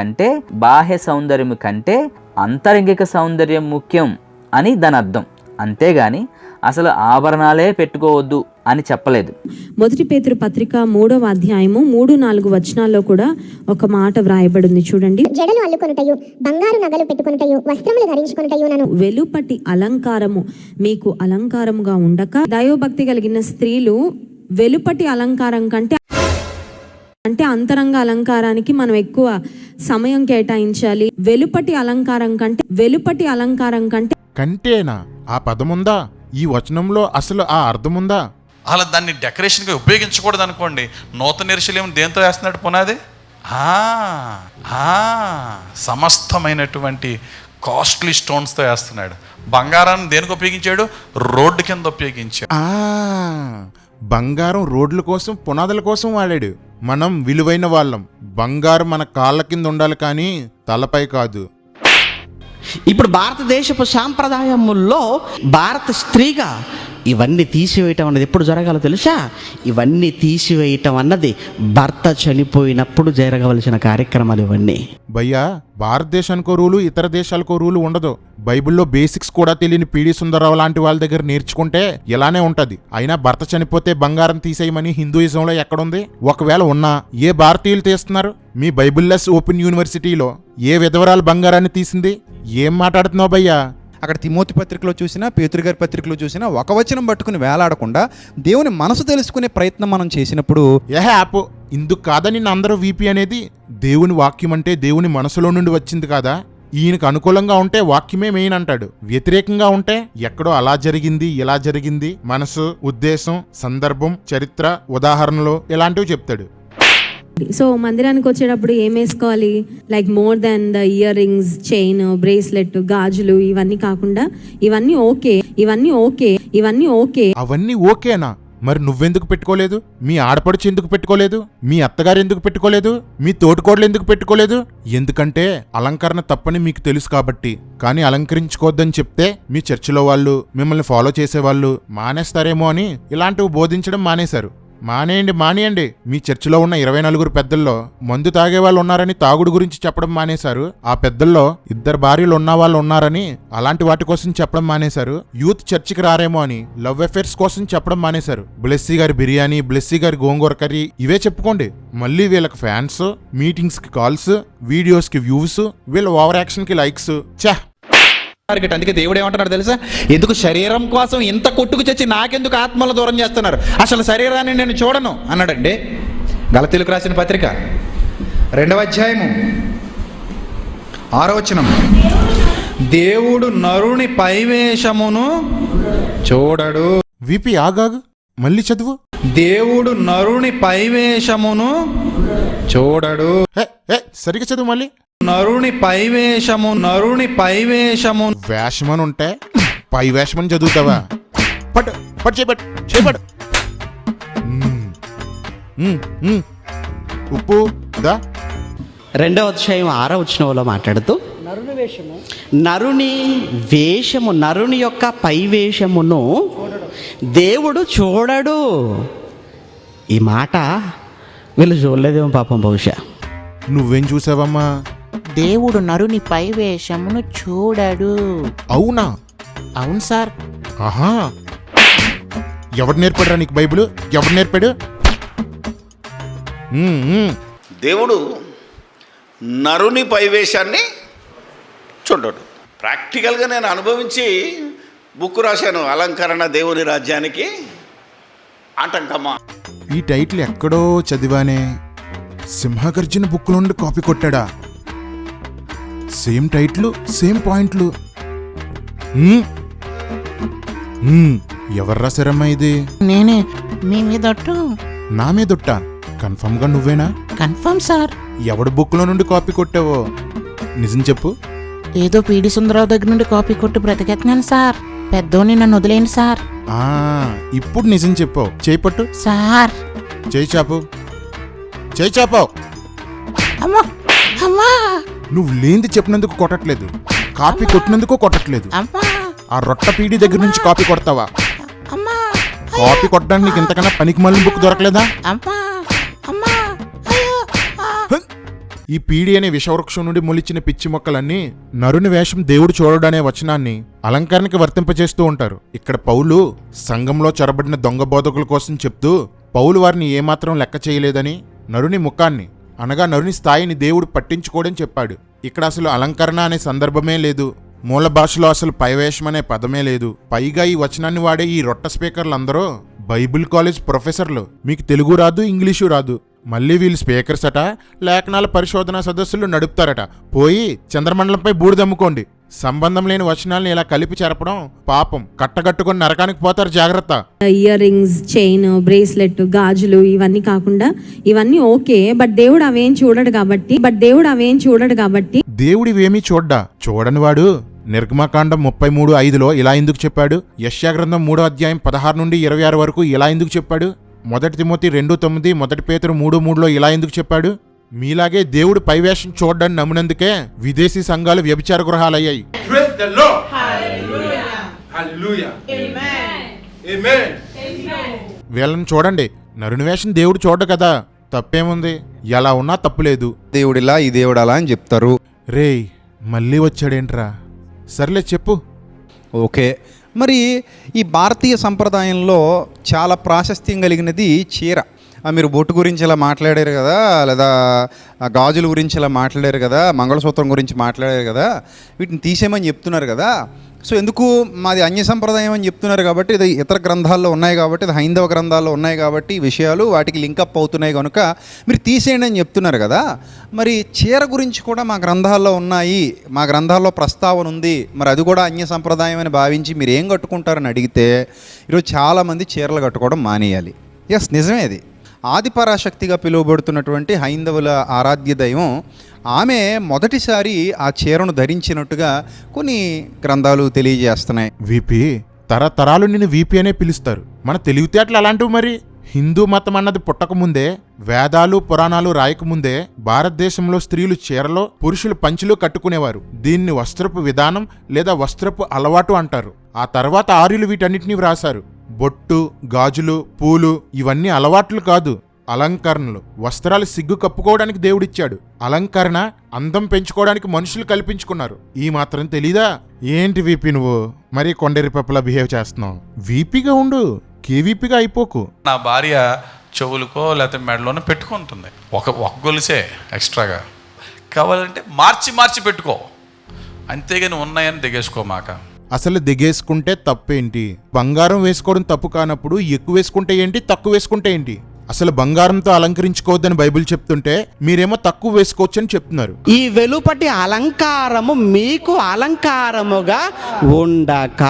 కంటే అంతరంగిక సౌందర్యం ముఖ్యం అని దాని అర్థం. అంతేగాని అసలు ఆభరణాలే పెట్టుకోవద్దు అని చెప్పలేదు. మొదటి పేతురు పత్రిక 3వ అధ్యాయము 3-4 వచనాల్లో కూడా ఒక మాట వ్రాయబడింది చూడండి. జడలు అల్లుకొనుటయు, బంగారు నగలు పెట్టుకొనుటయు, వస్త్రములు ధరించుకొనుటయు, వెలుపటి అలంకారము మీకు అలంకారముగా ఉండక. దైవభక్తి కలిగిన స్త్రీలు వెలుపటి అలంకారం కంటే అంతరంగ అలంకారానికి మనం ఎక్కువ సమయం కేటాయించాలి. వెలుపటి అలంకారం కంటే కంటేనా? ఆ పదముందా ఈ వచనంలో? అసలు ఆ అర్థముందా? అలా దాన్ని డెకరేషన్గా ఉపయోగించకూడదు అనుకోండి. నూతన యెరూషలేము దేంతో వేస్తున్నాడు పునాది? సమస్తమైనటువంటి కాస్ట్లీ స్టోన్స్తో వేస్తున్నాడు. బంగారాన్ని దేనికి ఉపయోగించాడు? రోడ్డు కింద ఉపయోగించాడు. బంగారం రోడ్ల కోసం, పునాదుల కోసం వాడాడు. మనం విలువైన వాళ్ళం. బంగారం మన కాళ్ళ కింద ఉండాలి కానీ తలపై కాదు. ఇప్పుడు భారతదేశపు సాంప్రదాయముల్లో భారత స్త్రీగా ఇవన్నీ తీసివేయటం అన్నది ఎప్పుడు జరగాలో తెలుసా? ఇవన్నీ తీసివేయటం అన్నది భర్త చనిపోయినప్పుడు జరగవలసిన కార్యక్రమాలు ఇవన్నీ. భయ్యా, భారతదేశానికో రూలు, ఇతర దేశాలకో రూలు ఉండదు. బైబిల్లో బేసిక్స్ కూడా తెలియని పీడి సుందరరావు లాంటి వాళ్ళ దగ్గర నేర్చుకుంటే ఇలానే ఉంటది. అయినా భర్త చనిపోతే బంగారం తీసేయమని హిందూయిజంలో ఎక్కడుంది? ఒకవేళ ఉన్నా ఏ భారతీయులు తీస్తున్నారు? మీ బైబిల్లెస్ ఓపెన్ యూనివర్సిటీలో ఏ విధవరాలు బంగారాన్ని తీసింది? ఏం మాట్లాడుతున్నావు భయ్యా? అక్కడ తిమోతి పత్రికలో చూసినా, పేతురు గారి పత్రికలో చూసినా ఒక వచనం పట్టుకుని వేలాడకుండా దేవుని మనసు తెలుసుకునే ప్రయత్నం మనం చేసినప్పుడు యాప్ ఇందుకు కాదని అందరూ వీపీ అనేది దేవుని వాక్యం అంటే దేవుని మనసులో నుండి వచ్చింది కాదా? ఈయనకు అనుకూలంగా ఉంటే వాక్యమే మెయిన్ అంటాడు, వ్యతిరేకంగా ఉంటే ఎక్కడో అలా జరిగింది ఇలా జరిగింది, మనసు, ఉద్దేశం, సందర్భం, చరిత్ర, ఉదాహరణలు ఇలాంటివి చెప్తాడు. సో మందిరానికి వచ్చేటప్పుడు ఏం వేసుకోవాలి? Like more than the ear rings, chain, bracelet, గాజులు ఇవన్నీ కాకుండా ఇవన్నీ ఓకే. అవన్నీ ఓకేనా? మరి నువ్వెందుకు పెట్టుకోలేదు? మీ ఆడపడుచు ఎందుకు పెట్టుకోలేదు? మీ అత్తగారు ఎందుకు పెట్టుకోలేదు? మీ తోటికోడలు ఎందుకు పెట్టుకోలేదు? ఎందుకంటే అలంకరణ తప్పని మీకు తెలుసు కాబట్టి. కానీ అలంకరించుకోవద్దని చెప్తే మీ చర్చిలో వాళ్ళు, మిమ్మల్ని ఫాలో చేసేవాళ్ళు మానేస్తారేమో అని ఇలాంటివి బోధించడం మానేశారు. మానేయండి. మీ చర్చిలో ఉన్న 24 పెద్దల్లో మందు తాగే వాళ్ళు ఉన్నారని తాగుడు గురించి చెప్పడం మానేశారు. ఆ పెద్దల్లో 2 భార్యలు ఉన్న వాళ్ళు ఉన్నారని అలాంటి వాటి కోసం చెప్పడం మానేశారు. యూత్ చర్చికి రారేమో అని లవ్ అఫేర్స్ కోసం చెప్పడం మానేశారు. బ్లెస్సీ గారి బిర్యానీ, బ్లెస్సీ గారి గోంగూర కర్రీ ఇవే చెప్పుకోండి. మళ్ళీ వీళ్ళకి ఫ్యాన్స్, మీటింగ్స్ కి కాల్స్, వీడియోస్ కి వ్యూస్, వీళ్ళ ఓవర్ యాక్షన్ కి లైక్స్. అందుకే దేవుడు ఏమంటున్నాడు తెలుసా? ఎందుకు శరీరం కోసం ఇంత కొట్టుకు చచ్చి నాకెందుకు ఆత్మలు దూరం చేస్తున్నారు? అసలు శరీరాన్ని నేను చూడను అన్నాడండి. గలతీయులకు రాసిన పత్రిక 2వ అధ్యాయము 6వ వచనం. దేవుడు నరుని పైవేషమును చూడడు. విపి ఆగాగు, మళ్ళీ చదువు. దేవుడు నరుని పైవేషమును చూడడు. సరిగా చదువు మళ్ళీ. నరుని పైవేషము వేషమని ఉంటే పై వేషమని చదువుతావా? పట్టు చేపట్టు. ఉప్పు దా. 2వ అధ్యాయం 6వ వచనంలో మాట్లాడుతూ నరుని వేషము, నరుని యొక్క పైవేషమును దేవుడు చూడడు. ఈ మాట వీళ్ళు చూడలేదేమో పాపం బహుశా. నువ్వేం చూసావమ్మా? దేవుడు నరుని పైవేషమును చూడడు. అవునా? అవును సార్. ఆహా, ఎవడు నేర్పాడురా నీకు బైబిల్? ఎవడు నేర్పాడు? దేవుడు నరుని పైవేషాన్ని చూడడు. ప్రాక్టికల్గా నేను అనుభవించి బుక్ రాశాను, అలంకరణ దేవుని రాజ్యానికి ఆటంకమా. ఈ టైటిల్ ఎక్కడో చదివానే. సింహగర్జన బుక్ నుండి కాపీ కొట్టాడా? సేమ్ టైటిల్, సేమ్ పాయింట్లు. ఎవరు రాశారమ్మా ఇది? నేనే. మీ మీదొట్టు. నా మీదొట్ట? కన్ఫర్మ్ గా నువ్వేనా? Confirm sir. ఎవడు బుక్ లో నుండి కాపీ కొట్టావో నిజం చెప్పు. ఏదో పీడి సుందరరావు దగ్గర నుండి కాపీ కొట్టి బ్రతికెత్తున్నాను సార్. పెద్దోని నన్ను వదిలేండి సార్. ఇప్పుడు నిజం చెప్పావు. చేపట్టు సార్. చేయి చాపావు. నువ్వు లేంది చెప్పినందుకు కొట్టట్లేదు, కాపీ కొట్టినందుకు కొట్టట్లేదు. ఆ రొట్ట పీడి దగ్గర నుంచి కాపీ కొడతావా? కాపీ కొట్టడానికి నీకు ఇంతకన్నా పనికి మళ్ళీ బుక్ దొరకలేదా? ఈ పీడి అనే విషవృక్షం నుండి మొలిచిన పిచ్చి మొక్కలన్నీ నరుని వేషం దేవుడు చూడడనే వచనాన్ని అలంకరణకి వర్తింపచేస్తూ ఉంటారు. ఇక్కడ పౌలు సంఘంలో చొరబడిన దొంగ బోధకుల కోసం చెప్తూ పౌలు వారిని ఏమాత్రం లెక్క చేయలేదని, నరుని ముఖాన్ని అనగా నరుని స్థాయిని దేవుడు పట్టించుకోడని చెప్పాడు. ఇక్కడ అసలు అలంకరణ అనే సందర్భమే లేదు. మూల భాషలో అసలు పైవేషం అనే పదమే లేదు. పైగా ఈ వచనాన్ని వాడే ఈ రొట్ట స్పీకర్లందరూ బైబిల్ కాలేజ్ ప్రొఫెసర్లు. మీకు తెలుగు రాదు, ఇంగ్లీషు రాదు. మళ్ళీ వీళ్ళు స్పీకర్స్ అట, లేఖనాల పరిశోధన సదస్సులు నడుపుతారట. పోయి చంద్రమండలంపై బూడిదమ్ముకోండి. సంబంధం లేని వచనాలను ఇలా కలిపి చెరపడం పాపం. కట్టగట్టుకొని నరకానికి పోతారు, జాగ్రత్త. ఇయర్ రింగ్స్, చైన్, బ్రేస్లెట్, గాజులు ఇవన్నీ కాకుండా ఇవన్నీ ఓకే. బట్ దేవుడు అవేం చూడడు కాబట్టి దేవుడు ఇవేమీ చూడని వాడు నిర్గమకాండం 33:5 ఇలా ఎందుకు చెప్పాడు? యెషయా గ్రంథం 3వ అధ్యాయం 16 నుండి 26 వరకు ఇలా ఎందుకు చెప్పాడు? మొదటి తిమోతి 2:9, మొదటి పేతురు 3:3లో ఇలా ఎందుకు చెప్పాడు? మీలాగే దేవుడు పైవేషం చూడ్డాన్ని నమ్మినందుకే విదేశీ సంఘాలు వ్యభిచార గృహాలయ్యాయి. వీళ్ళని చూడండి, నరుని వేషం దేవుడు చూడ కదా, తప్పేముంది? ఎలా ఉన్నా తప్పులేదు. దేవుడిలా ఈ దేవుడు అలా అని చెప్తారు. రేయ్ మళ్ళీ వచ్చాడేంట్రా? సర్లే చెప్పు. ఓకే, మరి ఈ భారతీయ సంప్రదాయంలో చాలా ప్రాశస్త్యం కలిగినది చీర. మీరు బొట్టు గురించి ఇలా మాట్లాడారు కదా, లేదా గాజుల గురించి ఇలా మాట్లాడారు కదా, మంగళసూత్రం గురించి మాట్లాడారు కదా, వీటిని తీసేయమని చెప్తున్నారు కదా. సో ఎందుకు మాది అన్య సంప్రదాయం అని చెప్తున్నారు కాబట్టి, ఇది ఇతర గ్రంథాల్లో ఉన్నాయి కాబట్టి, ఇది హైందవ గ్రంథాల్లో ఉన్నాయి కాబట్టి ఈ విషయాలు వాటికి లింకప్ అవుతున్నాయి కనుక మీరు తీసేయండి అని చెప్తున్నారు కదా. మరి చీర గురించి కూడా మా గ్రంథాల్లో ఉన్నాయి, మా గ్రంథాల్లో ప్రస్తావన ఉంది, మరి అది కూడా అన్య సంప్రదాయం అని భావించి మీరు ఏం కట్టుకుంటారని అడిగితే ఈరోజు చాలామంది చీరలు కట్టుకోవడం మానేయాలి. ఎస్, నిజమే. అది ఆదిపరాశక్తిగా పిలువబడుతున్నటువంటి హైందవుల ఆరాధ్య దైవం ఆమె మొదటిసారి ఆ చీరను ధరించినట్టుగా కొన్ని గ్రంథాలు తెలియజేస్తున్నాయి. వీపీ, తరతరాలు నిన్ను వీపీ అనే పిలుస్తారు. మన తెలివితేటలు అలాంటివి. మరి హిందూ మతం అన్నది పుట్టకముందే, వేదాలు పురాణాలు రాయకముందే భారతదేశంలో స్త్రీలు చీరలో, పురుషులు పంచెలు కట్టుకునేవారు. దీన్ని వస్త్రపు విధానం లేదా వస్త్రపు అలవాటు అంటారు. ఆ తర్వాత ఆర్యులు వీటన్నిటినీ వ్రాసారు. బొట్టు, గాజులు, పూలు ఇవన్నీ అలవాట్లు కాదు, అలంకరణలు. వస్త్రాలు సిగ్గు కప్పుకోవడానికి దేవుడిచ్చాడు. అలంకరణ అందం పెంచుకోవడానికి మనుషులు కల్పించుకున్నారు. ఈ మాత్రం తెలీదా? ఏంటి వీపీ నువ్వు మరీ కొండేరి పప్పులా బిహేవ్ చేస్తున్నావు? వీపీగా ఉండు, కేవీపీగా అయిపోకు. నా భార్య చెవులకో లేకపోతే మెడలోనో పెట్టుకుంటుంది, ఒక గొలుసే ఎక్స్ట్రాగా. కావాలంటే మార్చి పెట్టుకో, అంతేగాని ఉన్నాయని దిగేసుకోమాక. అసలు దిగేసుకుంటే తప్పేంటి? బంగారం వేసుకోవడం తప్పు కానప్పుడు ఎక్కువ వేసుకుంటే ఏంటి, తక్కువ వేసుకుంటే ఏంటి? అసలు బంగారంతో అలంకరించుకోవద్దని బైబిల్ చెప్తుంటే మీరేమో తక్కువ వేసుకోవచ్చని చెప్తున్నారు. ఈ వెలుపటి అలంకారము మీకు అలంకారముగా ఉండక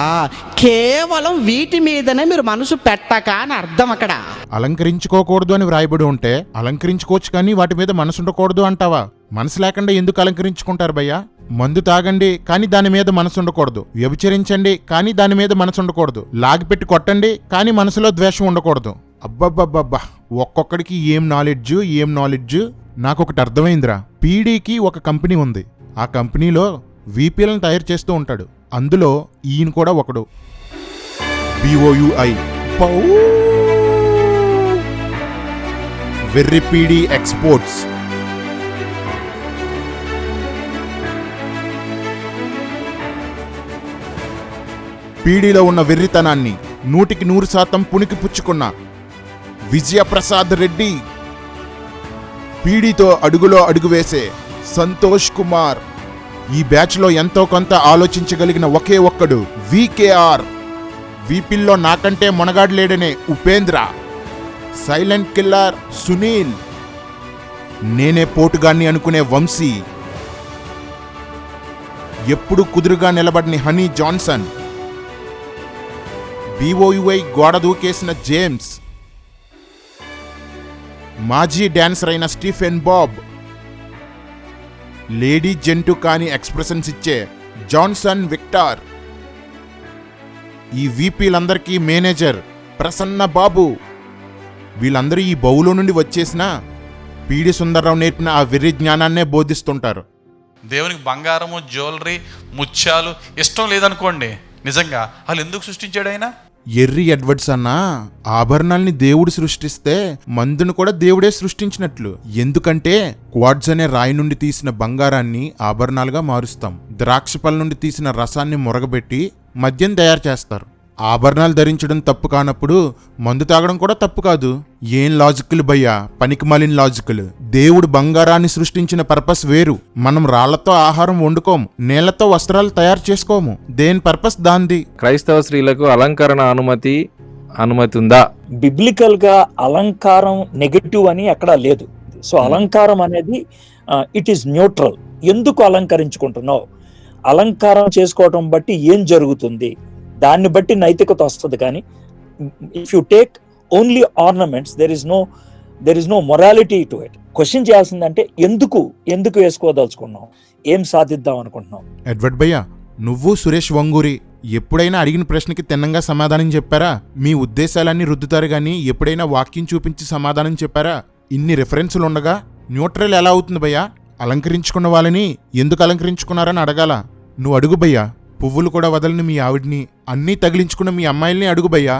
కేవలం వీటి మీదనే మీరు మనసు పెట్టక అని అర్థం. అక్కడ అలంకరించుకోకూడదు అని వ్రాయబడి ఉంటే అలంకరించుకోవచ్చు, కానీ వాటి మీద మనసు ఉండకూడదు అంటావా? మనసు లేకుండా ఎందుకు అలంకరించుకుంటారు భయ్యా? మందు తాగండి కానీ దాని మీద మనసు ఉండకూడదు. వ్యభిచరించండి కానీ దాని మీద మనసు ఉండకూడదు. లాగిపెట్టి కొట్టండి కానీ మనసులో ద్వేషం ఉండకూడదు. అబ్బబ్బబ్బబ్బా, ఒక్కొక్కడికి ఏం నాలెడ్జ్. నాకొకటి అర్థమైందిరా. పీడీకి ఒక కంపెనీ ఉంది. ఆ కంపెనీలో వీపీలను తయారు చేస్తూ ఉంటాడు. అందులో ఈయన కూడా ఒకడు. BOUI వెర్రి పీడీ ఎక్స్పోర్ట్స్. పీడీలో ఉన్న వెర్రితనాన్ని 100% పుణికి పుచ్చుకున్న విజయప్రసాద్ రెడ్డి, పీడీతో అడుగులో అడుగు వేసే సంతోష్ కుమార్, ఈ బ్యాచ్లో ఎంతో కొంత ఆలోచించగలిగిన ఒకే ఒక్కడు VKR. వీపిల్లో నాకంటే మొనగాడు లేడనే ఉపేంద్ర, సైలెంట్ కిల్లర్ సునీల్, నేనే పోటుగాన్ని అనుకునే వంశీ, ఎప్పుడు కుదురుగా నిలబడిన హనీ జాన్సన్, BOUI గోడ దూకేసిన జేమ్స్, మాజీ డాన్సర్ అయిన స్టీఫెన్ బాబ్, లేడీ జంటు కాని ఎక్స్ప్రెషన్స్ ఇచ్చే జాన్సన్ విక్టర్, ఈ వీపీలందరికీ మేనేజర్ ప్రసన్న బాబు. వీళ్ళందరూ ఈ బౌలో నుండి వచ్చేసిన పీడి సుందర్రావు నేర్పిన ఆ వెర్రి జ్ఞానాన్నే బోధిస్తుంటారు. దేవునికి బంగారము, జ్యువెలరీ, ముత్యాలు ఇష్టం లేదనుకోండి, నిజంగా వాళ్ళు ఎందుకు సృష్టించాడు ఆయన? ఎర్రి ఎడ్వర్డ్స్ అన్నా, ఆభరణాల్ని దేవుడు సృష్టిస్తే మందును కూడా దేవుడే సృష్టించినట్లు. ఎందుకంటే క్వార్ట్జ్ అనే రాయి నుండి తీసిన బంగారాన్ని ఆభరణాలుగా మారుస్తాం. ద్రాక్ష పళ్ళ నుండి తీసిన రసాన్ని మురగబెట్టి మద్యం తయారు చేస్తారు. ఆభరణాలు ధరించడం తప్పు కానప్పుడు మందు తాగడం కూడా తప్పు కాదు. ఏం లాజికల్ భయ్యా, పనికిమాలిన లాజికల్. దేవుడు బంగారాన్ని సృష్టించిన పర్పస్ వేరు. మనం రాళ్లతో ఆహారం వండుకోము, నీళ్లతో వస్త్రాలు తయారు చేసుకోము. దేని పర్పస్ దాంది. క్రైస్తవ స్త్రీలకు అలంకరణ అనుమతి ఉందా? బిబ్లికల్ గా అలంకారం నెగటివ్ అని ఎక్కడా లేదు. సో అలంకారం అనేది ఇట్ ఈస్ న్యూట్రల్. ఎందుకు అలంకరించుకుంటున్నావు, అలంకారం చేసుకోవటం బట్టి ఏం జరుగుతుంది, దాన్ని బట్టి నైతికత వస్తుంది. కానీ if you take only ornaments, there is no morality to it. Question చేయాల్సిందంటే ఎందుకు వేసుకోదలుచుకున్నావు, ఏం సాధిద్దాం అనుకుంటున్నావు? ఎడ్వర్డ్ భయ్యా, నువ్వు సురేష్ వంగూరి ఎప్పుడైనా అడిగిన ప్రశ్నకి తిన్నంగా సమాధానం చెప్పారా? మీ ఉద్దేశాలన్నీ రుద్దుతారు గాని ఎప్పుడైనా వాక్యం చూపించి సమాధానం చెప్పారా? ఇన్ని రిఫరెన్సులు ఉండగా న్యూట్రల్ ఎలా అవుతుంది భయ్యా? అలంకరించుకున్న వాళ్ళని ఎందుకు అలంకరించుకున్నారని అడగాల. నువ్వు అడుగు భయ్యా. పువ్వులు కూడా వదలని మీ ఆవిడ్ని, అన్నీ తగిలించుకున్న మీ అమ్మాయిల్ని అడుగు భయ్యా.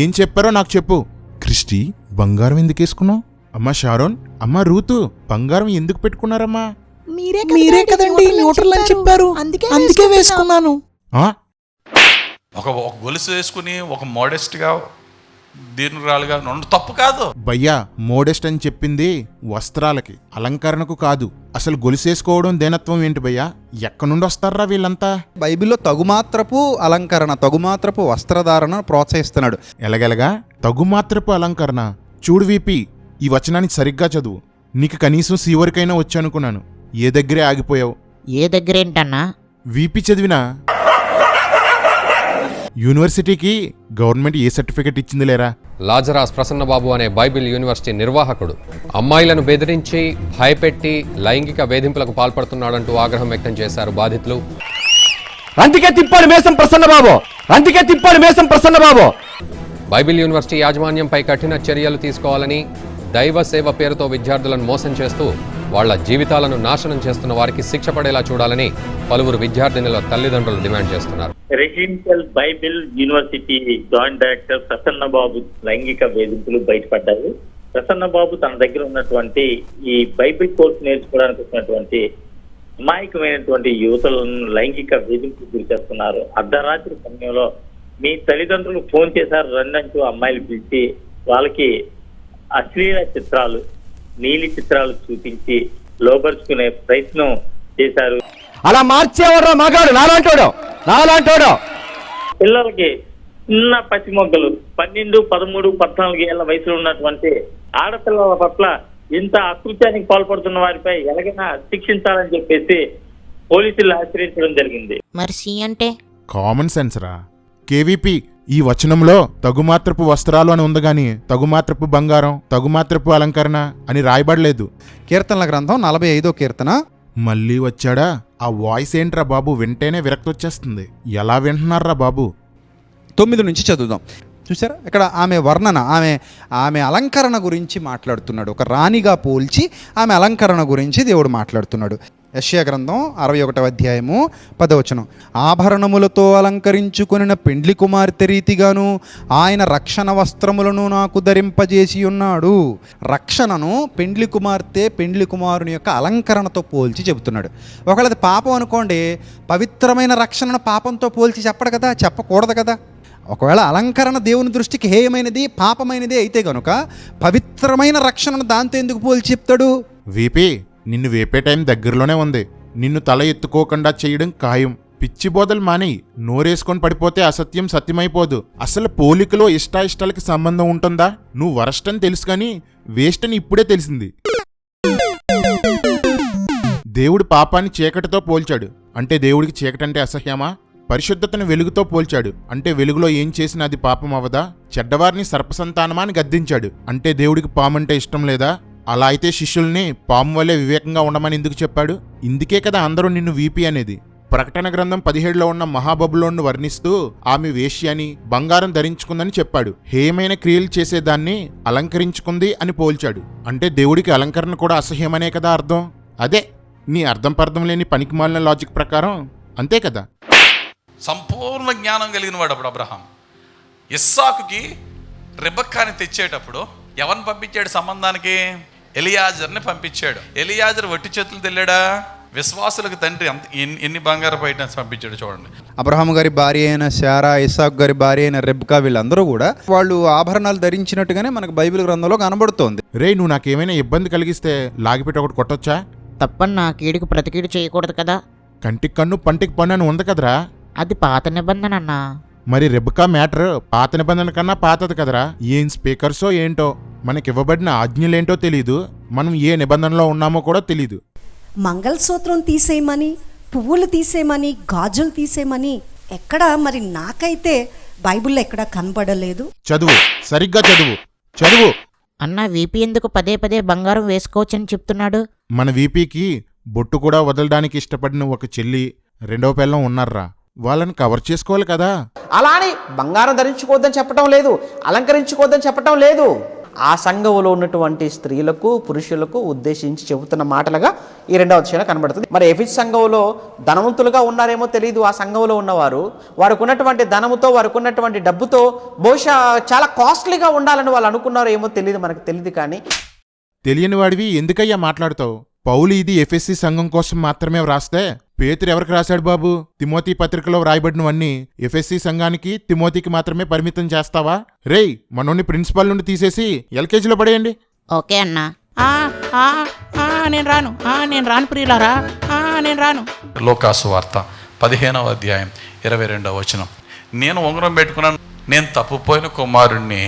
ఏం చెప్పారో నాకు చెప్పు. క్రిస్టి, బంగారం ఎందుకు వేసుకున్నావు? అమ్మా షారోన్, అమ్మా రూతు, బంగారం ఎందుకు పెట్టుకున్నారమ్మా? మీరే కదండి న్యూట్రల్ అని చెప్పారు, అందుకే వేసుకున్నాను. ఒక గొలుసు వేసుకుని ఒక మోడెస్ట్గా దీనురాలుగా ఉండడం తప్పు కాదు భయ్యా. మోడెస్ట్ అని చెప్పింది వస్త్రాలకి, అలంకరణకు కాదు. అసలు గొలుసేసుకోవడం దేనత్వం ఏంటి భయ్యా? ఎక్కడి నుండి వస్తారా వీళ్ళంతా? బైబిల్లో తగుమాత్రపు అలంకరణ, తగుమాత్రపు వస్త్రధారణ ప్రోత్సహిస్తున్నాడు. ఎలగెలగా తగుమాత్రపు అలంకరణ? చూడు వీపీ, ఈ వచనాన్ని సరిగ్గా చదువు. నీకు కనీసం సి వరకైనా వచ్చనుకున్నాను. ఏ దగ్గరే ఆగిపోయావు? ఏ దగ్గరేంటన్నా? వీపీ చదివినా యూనివర్సిటీకి గవర్నమెంట్ ఏ సర్టిఫికెట్ ఇచ్చింది లేరా? లాజరాస్ ప్రసన్నబాబు అనే బైబిల్ యూనివర్సిటీ నిర్వాహకుడు అమ్మాయిలను బెదిరించి భయపెట్టి లైంగిక వేధింపులకు పాల్పడుతున్నాడంటూ ఆగ్రహం వ్యక్తం చేశారు బాధితులు. అందుకే తిప్పాడు మేసం ప్రసన్నబాబు, అందుకే తిప్పాడు మేసం ప్రసన్నబాబు. బైబిల్ యూనివర్సిటీ యాజమాన్యంపై కఠిన చర్యలు తీసుకోవాలని, దైవ సేవ పేరుతో విద్యార్థులను మోసం చేస్తూ వాళ్ల జీవితాలను నాశనం చేస్తున్న వారికి శిక్ష పడేలా చూడాలని పలువురు విద్యార్థినుల తల్లిదండ్రులు డిమాండ్ చేస్తున్నారు. Residential Bible university joint director Prasanna Babu లైంగిక వేధింపులు బయటపడ్డాయి. ప్రసన్నబాబు తన దగ్గర ఉన్నటువంటి ఈ బైబిల్ కోర్సు నేర్చుకోవడానికి వచ్చినటువంటి అమాయకమైనటువంటి యువతులను లైంగిక వేధింపులు గురి చేస్తున్నారు. అర్ధరాత్రి సమయంలో మీ తల్లిదండ్రులు ఫోన్ చేశారు రండి అంటూ అమ్మాయిలు పిలిచి వాళ్ళకి అశ్లీల చిత్రాలు, నీలి చిత్రాలు చూపించి లోపరుచుకునే ప్రయత్నం చేశారు. అలా మార్చేవాడు మగాడు, నాలాంటోడు. పిల్లలకి చిన్న పసి మొగ్గలు 12, 13, 14 ఏళ్ల వయసులో ఉన్నటువంటి ఆడపిల్లల పట్ల ఇంత అకృత్యానికి పాల్పడుతున్న వారిపై ఎలాగైనా శిక్షించాలని చెప్పేసి పోలీసులు ఆశ్రయించడం జరిగింది. మరి సి అంటే కామన్ సెన్స్ రా. కేవీపీ, ఈ వచనంలో తగుమాత్రపు వస్త్రాలు అని ఉంది గాని తగుమాత్రపు బంగారం, తగుమాత్రపు అలంకరణ అని రాయబడలేదు. కీర్తనల గ్రంథం 45వ కీర్తన. మళ్ళీ వచ్చాడా? ఆ వాయిస్ ఏంట్రా బాబు? వింటేనే విరక్తి వచ్చేస్తుంది. ఎలా వింటున్నారా బాబు? 9 నుంచి చదువుదాం. చూసారా, ఇక్కడ ఆమె వర్ణన, ఆమె అలంకరణ గురించి మాట్లాడుతున్నాడు. ఒక రాణిగా పోల్చి ఆమె అలంకరణ గురించి దేవుడు మాట్లాడుతున్నాడు. యెషయా గ్రంథం 61వ అధ్యాయము 10వ వచనం. ఆభరణములతో అలంకరించుకొనిన పెండ్లి కుమార్తె రీతిగాను ఆయన రక్షణ వస్త్రములను నాకు ధరింపజేసి ఉన్నాడు. రక్షణను పెండ్లి కుమార్తె, పెండ్లి కుమారుని యొక్క అలంకరణతో పోల్చి చెబుతున్నాడు. ఒకవేళ అది పాపం అనుకోండి, పవిత్రమైన రక్షణను పాపంతో పోల్చి చెప్పడు కదా, చెప్పకూడదు కదా. ఒకవేళ అలంకరణ దేవుని దృష్టికి హేయమైనది, పాపమైనది అయితే కనుక పవిత్రమైన రక్షణను దాంతో ఎందుకు పోల్చి చెప్తాడు? వీపీ, నిన్ను వేపే టైం దగ్గరలోనే ఉంది. నిన్ను తల ఎత్తుకోకుండా చేయడం ఖాయం. పిచ్చి బోధలు మానేయి. నోరేసుకొని పడిపోతే అసత్యం సత్యమైపోదు. అసలు పోలికలో ఇష్టాయిష్టాలకి సంబంధం ఉంటుందా? నువ్వు వరస్ట్ అని తెలుసు కానీ వేస్ట్ అని ఇప్పుడే తెలిసింది. దేవుడు పాపాన్ని చీకటితో పోల్చాడు, అంటే దేవుడికి చీకటి అంటే అసహ్యమా? పరిశుద్ధతను వెలుగుతో పోల్చాడు, అంటే వెలుగులో ఏం చేసినా అది పాపం అవదా? చెడ్డవారిని సర్పసంతానమా అని గద్దించాడు, అంటే దేవుడికి పామంటే ఇష్టం లేదా? అలా అయితే శిష్యుల్ని పాము వల్లే వివేకంగా ఉండమని ఎందుకు చెప్పాడు? ఇందుకే కదా అందరూ నిన్ను వీపీ అనేది. ప్రకటన గ్రంథం 17లో ఉన్న మహాబబులోను వర్ణిస్తూ ఆమె వేశ్య అని, బంగారం ధరించుకుందని చెప్పాడు. హేయమైన క్రియలు చేసేదాన్ని అలంకరించుకుంది అని పోల్చాడు, అంటే దేవుడికి అలంకరణ కూడా అసహ్యమనే కదా అర్థం. అదే నీ అర్థం పర్థం లేని పనికిమాలిన లాజిక్ ప్రకారం అంతే కదా. సంపూర్ణ జ్ఞానం కలిగిన వాడు అప్పుడు అబ్రహాం. ఇస్సాకుకి రెబెక్కాని తెచ్చేటప్పుడు ఎవరిని పంపించాడు సంబంధానికి? ఎలియాజర్ని పంపించాడు. ఎలియాజర్ వట్టి చేతులు తెల్లాడా? విశ్వాసులకు తండ్రి ఎన్ని బంగారు బయట పంపించాడు చూడండి. అబ్రహాము గారి భార్య అయిన శారా, ఇస్సాకు గారి భార్య అయిన రెబ్కా, వీళ్ళందరూ కూడా వాళ్ళు ఆభరణాలు ధరించినట్టుగానే మనకు బైబిల్ గ్రంథంలో కనబడుతోంది. రే, నువ్వు నాకేమైనా ఇబ్బంది కలిగిస్తే లాగిపెట్టి ఒకటి కొట్టొచ్చా? తప్పన్నా, కీడుకు ప్రతికీడు చేయకూడదు కదా. కంటికి కన్ను పంటికి పన్ను అని ఉంది కదరా. అది పాత నిబంధన అన్నా. మరి రెబెకా మ్యాటర్ పాత నిబంధన కన్నా పాతది కదరా. ఏం స్పీకర్సో ఏంటో, మనకివ్వబడిన ఆజ్ఞలేంటో తెలీదు, మనం ఏ నిబంధనలో ఉన్నామో కూడా తెలీదు. మంగళసూత్రం తీసేయమని, పువ్వులు తీసేయమని, గాజులు తీసేయమని ఎక్కడా మరి నాకైతే బైబిల్లో ఎక్కడా కనబడలేదు. చదువు, సరిగ్గా చదువు. అన్న, వీపీ ఎందుకు పదే పదే బంగారం వేసుకోవచ్చని చెప్తున్నాడు? మన వీపీకి బొట్టు కూడా వదలడానికి ఇష్టపడిన ఒక చెల్లి, రెండవ పిల్లం ఉన్నారా. వాళ్ళని కవర్ చేసుకోవాలి కదా. అలా అని బంగారం ధరించుకోవద్దని చెప్పటం లేదు, అలంకరించుకోవద్దని చెప్పటం లేదు. ఆ సంఘంలో ఉన్నటువంటి స్త్రీలకు పురుషులకు ఉద్దేశించి చెబుతున్న మాటలుగా ఈ 2వ అధ్యాయంలో కనబడుతుంది. మరి ఎఫెసు సంఘంలో ధనవంతులుగా ఉన్నారేమో తెలియదు. ఆ సంఘంలో ఉన్నవారు వారికి ఉన్నటువంటి ధనముతో, వారికి ఉన్నటువంటి డబ్బుతో బహుశా చాలా కాస్ట్లీగా ఉండాలని వాళ్ళు అనుకున్నారో ఏమో తెలియదు, మనకు తెలియదు. కానీ తెలియని వాడివి ఎందుకయ్యా మాట్లాడతావు? పౌలు ఇది ఎఫెసీ సంఘం కోసం మాత్రమే వ్రాస్తే పేతురు ఎవరికి రాశాడు బాబు? తిమోతి పత్రికలో వ్రాయబడినవన్నీ ఎఫెసీ సంఘానికి, తిమోతికి మాత్రమే పరిమితం చేస్తావా? రేయ్, మనోని ప్రిన్సిపాల్ నుండి తీసేసి LKGలో పడేయండి. ఓకే అన్నా. నేను రాను ప్రియులారా, నేను రాను. లోకాసు వార్త 15వ అధ్యాయం 22వ వచనం. నేను ఉంగరం పెట్టుకున్నాను, నేను తప్పుపోయిన కుమారుణ్ణి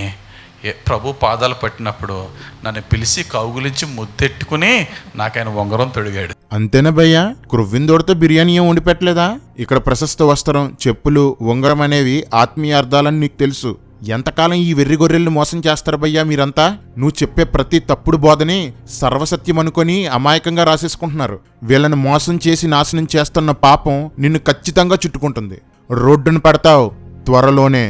ప్రభు పాదాలు పట్టినప్పుడు నన్ను పిలిచి కౌగులించి ముద్దెట్టుకుని నాకైన ఉంగరం తొడిగాడు. అంతేనా భయ్యా? క్రొవ్విందోడితో బిర్యానీ ఏం వండి పెట్టలేదా? ఇక్కడ ప్రశస్త వస్త్రం, చెప్పులు, ఉంగరం అనేవి ఆత్మీయ అర్థాలని నీకు తెలుసు. ఎంతకాలం ఈ వెర్రి గొర్రెల్ని మోసం చేస్తారు భయ్యా మీరంతా? నువ్వు చెప్పే ప్రతి తప్పుడు బోధని సర్వసత్యం అనుకొని అమాయకంగా రాసేసుకుంటున్నారు. వీళ్ళని మోసం చేసి నాశనం చేస్తున్న పాపం నిన్ను ఖచ్చితంగా చుట్టుకుంటుంది. రోడ్డును పడతావు త్వరలోనే.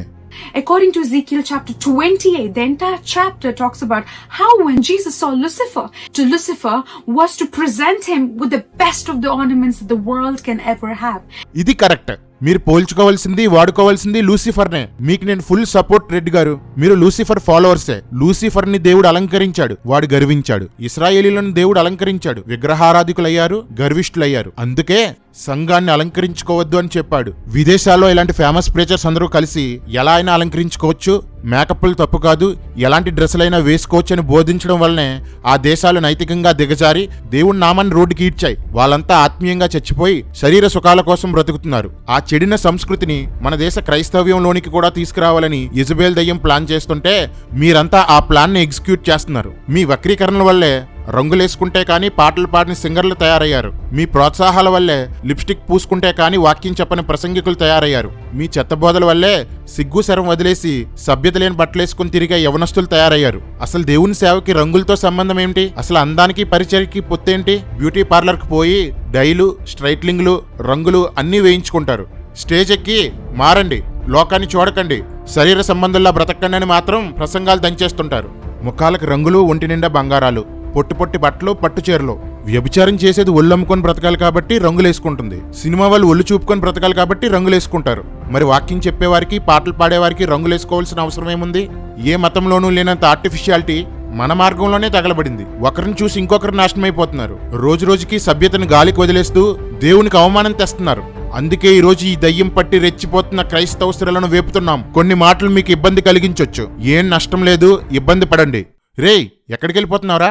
According to Ezekiel chapter 28, the entire chapter talks about how when Jesus saw Lucifer was to present him with the best of the ornaments that the world can ever have. ఇది కరెక్ట్. మీరు పోల్చుకోవాల్సింది, వాడుకోవాల్సింది లూసిఫర్నే. మీకు నేను full support Reddy గారు. మీరు Lucifer ఫాలోవర్సే. Lucifer ని దేవుడు అలంకరించాడు, వాడు గర్వించాడు. ఇశ్రాయేలీలను దేవుడు అలంకరించాడు, విగ్రహారాధికులయ్యారు, గర్విష్ఠులయ్యారు. అందుకే సంఘాన్ని అలంకరించుకోవద్దు అని చెప్పాడు. విదేశాల్లో ఇలాంటి ఫేమస్ ప్రేచర్స్ అందరూ కలిసి ఎలా అయినా అలంకరించుకోవచ్చు, మేకప్లు తప్పు కాదు, ఎలాంటి డ్రెస్సులైనా వేసుకోవచ్చు అని బోధించడం వల్లనే ఆ దేశాలు నైతికంగా దిగజారి దేవుడి నామాన్ని రోడ్డుకి ఈడ్చాయి. వాళ్ళంతా ఆత్మీయంగా చచ్చిపోయి శరీర సుఖాల కోసం బ్రతుకుతున్నారు. ఆ చెడిన సంస్కృతిని మన దేశ క్రైస్తవ్యంలోనికి కూడా తీసుకురావాలని యెజబెల్ దయ్యం ప్లాన్ చేస్తుంటే మీరంతా ఆ ప్లాన్ ని ఎగ్జిక్యూట్ చేస్తున్నారు. మీ వక్రీకరణల వల్లే రంగులేసుకుంటే కానీ పాటలు పాడిన సింగర్లు తయారయ్యారు. మీ ప్రోత్సాహాల వల్లే లిప్స్టిక్ పూసుకుంటే కానీ వాక్యం చెప్పని ప్రసంగికులు తయారయ్యారు. మీ చెత్తబోధల వల్లే సిగ్గు శరం వదిలేసి సభ్యత లేని బట్టలేసుకుని తిరిగే యవనస్తులు తయారయ్యారు. అసలు దేవుని సేవకి రంగులతో సంబంధం ఏమిటి? అసలు అందానికి పరిచయకి పొత్తేంటి? బ్యూటీ పార్లర్కి పోయి డైలు, స్ట్రైట్లింగ్లు, రంగులు అన్నీ వేయించుకుంటారు. స్టేజ్ ఎక్కి మారండి, లోకాన్ని చూడకండి, శరీర సంబంధంలా బ్రతకండి అని మాత్రం ప్రసంగాలు దంచేస్తుంటారు. ముఖాలకు రంగులు, ఒంటి నిండా బంగారాలు, పొట్టి పొట్టి బట్టలు, పట్టు చీరలు. వ్యభిచారం చేసేది ఒళ్ళు అమ్ముకొని బ్రతకాలి కాబట్టి రంగులేసుకుంటుంది. సినిమా వాళ్ళు ఒళ్ళు చూపుకొని బ్రతకాలి కాబట్టి రంగులేసుకుంటారు. మరి వాక్యం చెప్పేవారికి, పాటలు పాడేవారికి రంగులేసుకోవాల్సిన అవసరం ఏముంది? ఏ మతంలోనూ లేనంత ఆర్టిఫిషియాలిటీ మన మార్గంలోనే తగలబడింది. ఒకరిని చూసి ఇంకొకరు నాశనమైపోతున్నారు. రోజు రోజుకి సభ్యతను గాలికి వదిలేస్తూ దేవునికి అవమానం తెస్తున్నారు. అందుకే ఈ రోజు ఈ దయ్యం పట్టి రెచ్చిపోతున్న క్రైస్తవ స్త్రీలను వేపుతున్నాం. కొన్ని మాటలు మీకు ఇబ్బంది కలిగించొచ్చు, ఏం నష్టం లేదు, ఇబ్బంది పడండి. రేయ్, ఎక్కడికి వెళ్ళిపోతున్నావురా?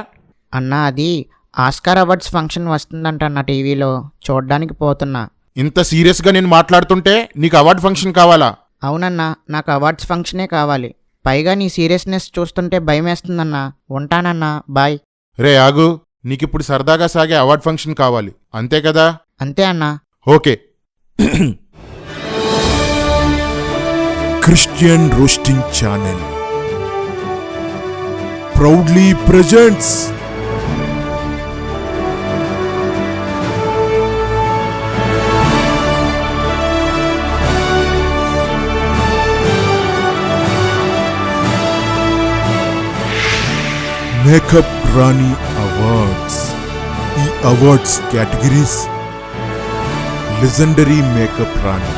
అన్నా, అది ఆస్కార్ అవార్డ్స్ ఫంక్షన్ వస్తుందంట అన్న, టీవీలో చూడ్డానికి పోతున్నా. ఇంత సీరియస్ గా నేను మాట్లాడుతుంటే నీకు అవార్డ్ ఫంక్షన్ కావాలా? అవునన్నా, నాకు అవార్డ్స్ ఫంక్షనే కావాలి. పైగా నీ సీరియస్నెస్ చూస్తుంటే భయం వేస్తుందన్నా. ఉంటానన్నా, బాయ్. రే ఆగు, నీకిప్పుడు సరదాగా సాగే అవార్డ్ ఫంక్షన్ కావాలి, అంతే కదా? అంతే అన్నా. Okay. Christian roasting channel proudly presents Makeup Rani Awards. ఈ awards categories: Legendary Makeup Rani,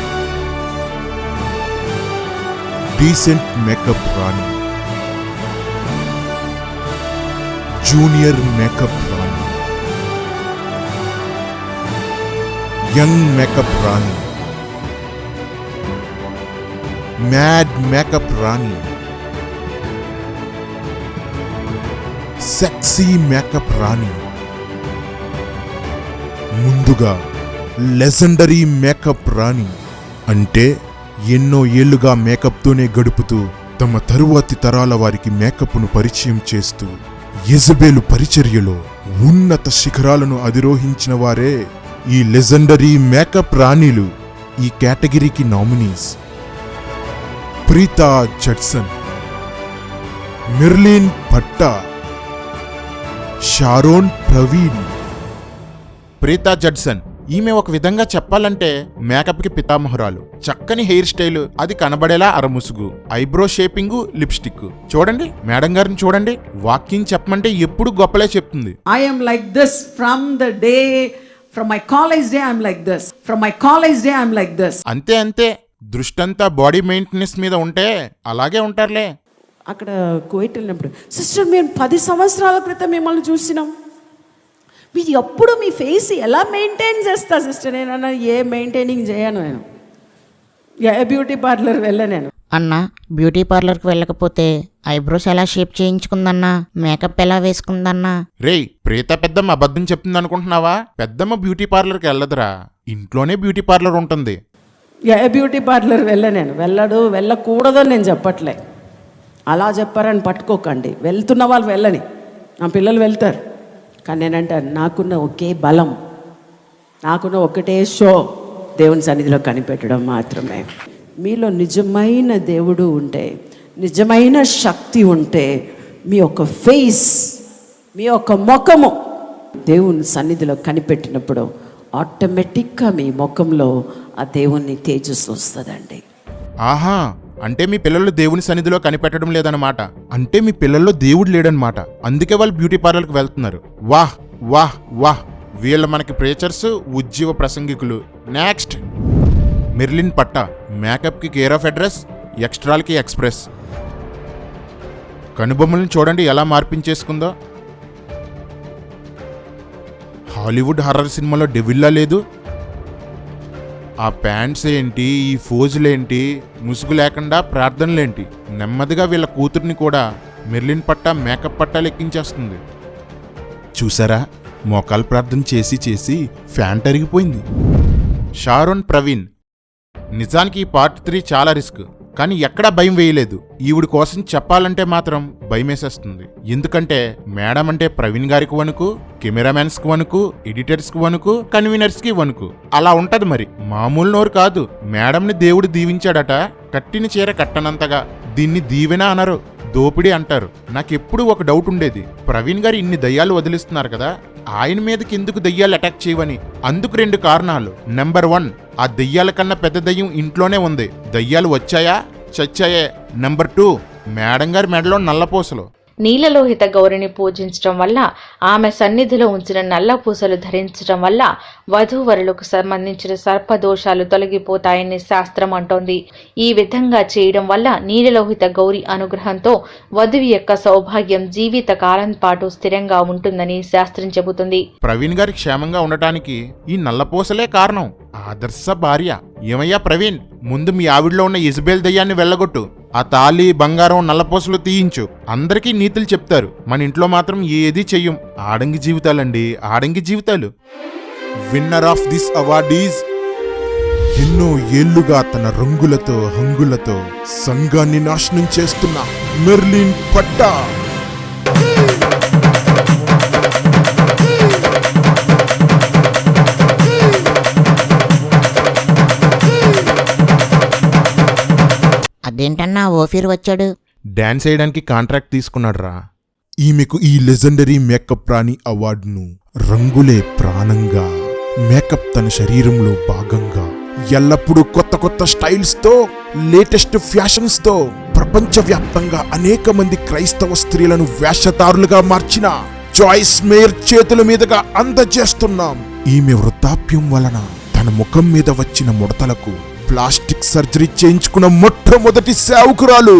Decent Makeup Rani, Junior Makeup Rani, Young Makeup Rani, Mad Makeup Rani, Sexy Makeup Rani. ముందుగా legendary makeup రాణి అంటే ఎన్నో ఏళ్లుగా మేకప్తోనే గడుపుతూ తమ తరువాతి తరాల వారికి మేకప్ను పరిచయం చేస్తూ యెజబెలు పరిచర్యలో ఉన్నత శిఖరాలను అధిరోహించిన వారే ఈ లెజెండరీ మేకప్ రాణిలు. ఈ కేటగిరీకి nominees: Preetha Judson, Merlin Bhata, Sharon Praveen. Preetha Judson ఈమె ఒక విధంగా చెప్పాలంటే మేకప్కి పితామహురాలు. చక్కని హెయిర్ స్టైల్, అది కనబడేలా అరముసుగు, ఐబ్రో షేపింగ్, లిప్స్టిక్. చూడండి మేడం గారిని చూడండి, వాకింగ్ చెప్పమంటే ఎప్పుడు గొప్పలే చెప్తుంది. I am like this from the day, from my college day I'm like this. From my college day I'm like this. అంతే దృష్టంతా బాడీ మెయింటెనెన్స్ మీద ఉంటే అలాగే ఉంటారులే. అక్కడ కువైట్ వెళ్ళినప్పుడు, సిస్టర్ మేము 10 సంవత్సరాల క్రితం మిమ్మల్ని చూసినాం, మీరు ఎప్పుడు మీ ఫేస్ ఎలా మెయింటైన్ చేస్తా సిస్టర్? నేను ఏ మెయింటైనింగ్ చేయను, నేను ఏ బ్యూటీ పార్లర్ వెళ్ళను. అన్న, బ్యూటీ పార్లర్కి వెళ్ళకపోతే ఐబ్రోస్ ఎలా షేప్ చేయించుకుందన్నా, మేకప్ ఎలా వేసుకుందన్నా? రేయ్, ప్రీత పెద్దమ్మ అబద్ధం చెప్తుంది అనుకుంటున్నావా? పెద్దమ్మ బ్యూటీ పార్లర్కి వెళ్ళదురా, ఇంట్లోనే బ్యూటీ పార్లర్ ఉంటుంది. ఏ బ్యూటీ పార్లర్ వెళ్ళను, వెళ్ళకూడదని నేను చెప్పట్లే, అలా చెప్పారని పట్టుకోకండి. వెళ్తున్న వాళ్ళు వెళ్ళని, నా పిల్లలు వెళ్తారు. కానీ నేనంటాను, నాకున్న ఒకే బలం, నాకున్న ఒకటే షో దేవుని సన్నిధిలో కనిపెట్టడం మాత్రమే. మీలో నిజమైన దేవుడు ఉంటే, నిజమైన శక్తి ఉంటే, మీ యొక్క ఫేస్, మీ యొక్క ముఖము దేవుని సన్నిధిలో కనిపెట్టినప్పుడు ఆటోమేటిక్గా మీ ముఖంలో ఆ దేవుని తేజస్సు వస్తుందండి. ఆహా, అంటే మీ పిల్లలు దేవుని సన్నిధిలో కనిపెట్టడం లేదన్నమాట. అంటే మీ పిల్లల్లో దేవుడు లేడనమాట. అందుకే వాళ్ళు బ్యూటీ పార్లర్కి వెళ్తున్నారు. వాహ్ వాహ్ వాహ్, వీళ్ళు మనకి ప్రేచర్స్, ఉజ్జీవ ప్రసంగికులు. నెక్స్ట్, మెర్లిన్ పట్టా, మేకప్కి కేర్ ఆఫ్ అడ్రస్, ఎక్స్ట్రాలకి ఎక్స్ప్రెస్. కనుబొమ్మలను చూడండి ఎలా మార్పించేసుకుందో. హాలీవుడ్ హర్రర్ సినిమాలో డెవిల్లా లేదు. ఆ ప్యాంట్స్ ఏంటి, ఈ ఫోజులేంటి, ముసుగు లేకుండా ప్రార్థనలేంటి. నెమ్మదిగా వీళ్ళ కూతుర్ని కూడా మెర్లిన్ పట్టా, మేకప్ పట్టా లెక్కించేస్తుంది. చూసారా, మోకాలు ప్రార్థన చేసి ఫ్యాన్ తరిగిపోయింది. షారోన్ ప్రవీణ్. నిజానికి ఈ పార్ట్ 3 చాలా రిస్క్, కానీ ఎక్కడా భయం వేయలేదు. ఈవిడి కోసం చెప్పాలంటే మాత్రం భయమేసేస్తుంది. ఎందుకంటే మేడం అంటే ప్రవీణ్ గారికి వణుకు, కెమెరామెన్స్కి వణుకు, ఎడిటర్స్కి వణుకు, కన్వీనర్స్కి వణుకు. అలా ఉంటది మరి. మామూలు నోరు కాదు. మేడంని దేవుడు దీవించాడట, కట్టిన చీర కట్టనంతగా. దీన్ని దీవెన అనరు, దోపిడీ అంటారు. నాకెప్పుడు ఒక డౌట్ ఉండేది, ప్రవీణ్ గారు ఇన్ని దయ్యాలు వదిలిస్తున్నారు కదా, ఆయన మీదకి ఎందుకు దయ్యాలు అటాక్ చేయవని. అందుకు 2 కారణాలు. నెంబర్ 1, ఆ దయ్యాల కన్నా పెద్ద దయ్యం ఇంట్లోనే ఉంది, దయ్యాలు వచ్చాయా చచ్చాయే. నెంబర్ 2, మేడం గారి మెడలో నల్లపూసలు. నీలలోహిత గౌరిని పూజించడం వల్ల, ఆమె సన్నిధిలో ఉంచిన నల్ల పూసలు ధరించడం వల్ల వధూవరులకు సంబంధించిన సర్పదోషాలు తొలగిపోతాయని శాస్త్రం అంటోంది. ఈ విధంగా చేయడం వల్ల నీలలోహిత గౌరి అనుగ్రహంతో వధువు యొక్క సౌభాగ్యం జీవిత కాలం పాటు స్థిరంగా ఉంటుందని శాస్త్రం చెబుతుంది. ప్రవీణ్ గారి క్షేమంగా ఉండటానికి ఈ నల్లపూసలే కారణం. ఆదర్శ భార్య. ఏమయ్యా ప్రవీణ్, ముందు మీ ఆవిడలో ఉన్న ఇజబేల్ దయ్యాన్ని వెళ్ళగొట్టు, ఆ తాళి, బంగారం, నల్లపూసలు తీయించు. అందరికీ నీతులు చెప్తారు, మన ఇంట్లో మాత్రం ఏదీ చెయ్యం. ఆడంగి జీవితాలండి, ఆడంగి జీవితాలు. Winner of this award is, ఎన్నో ఏళ్లుగా తన రంగులతో హంగులతో సంఘాన్ని నాశనం చేస్తున్న మెర్లిన్ పట్టా. అదేంటన్నా ఓఫీర్ వచ్చాడు? డాన్స్ చేయడానికి కాంట్రాక్ట్ తీసుకున్నాడు రా. ఈమెకు ఈ లెజెండరీ మేకప్ రాణి అవార్డును రంగులే ప్రాణంగా, మేకప్ తన శరీరంలో భాగంగా, ఎల్లప్పుడూ కొత్త కొత్త స్టైల్స్తో, లేటెస్ట్ ఫ్యాషన్స్తో ప్రపంచవ్యాప్తంగా అనేక మంది క్రైస్తవ స్త్రీలను వేషధారులుగా మార్చిన జాయిస్ మేయర్ చేతుల మీదుగా అందజేస్తున్నాం. ఈమె వృద్ధాప్యం వలన తన ముఖం మీద వచ్చిన ముడతలకు ప్లాస్టిక్ సర్జరీ చేయించుకున్న మొట్టమొదటి సేవకురాలు.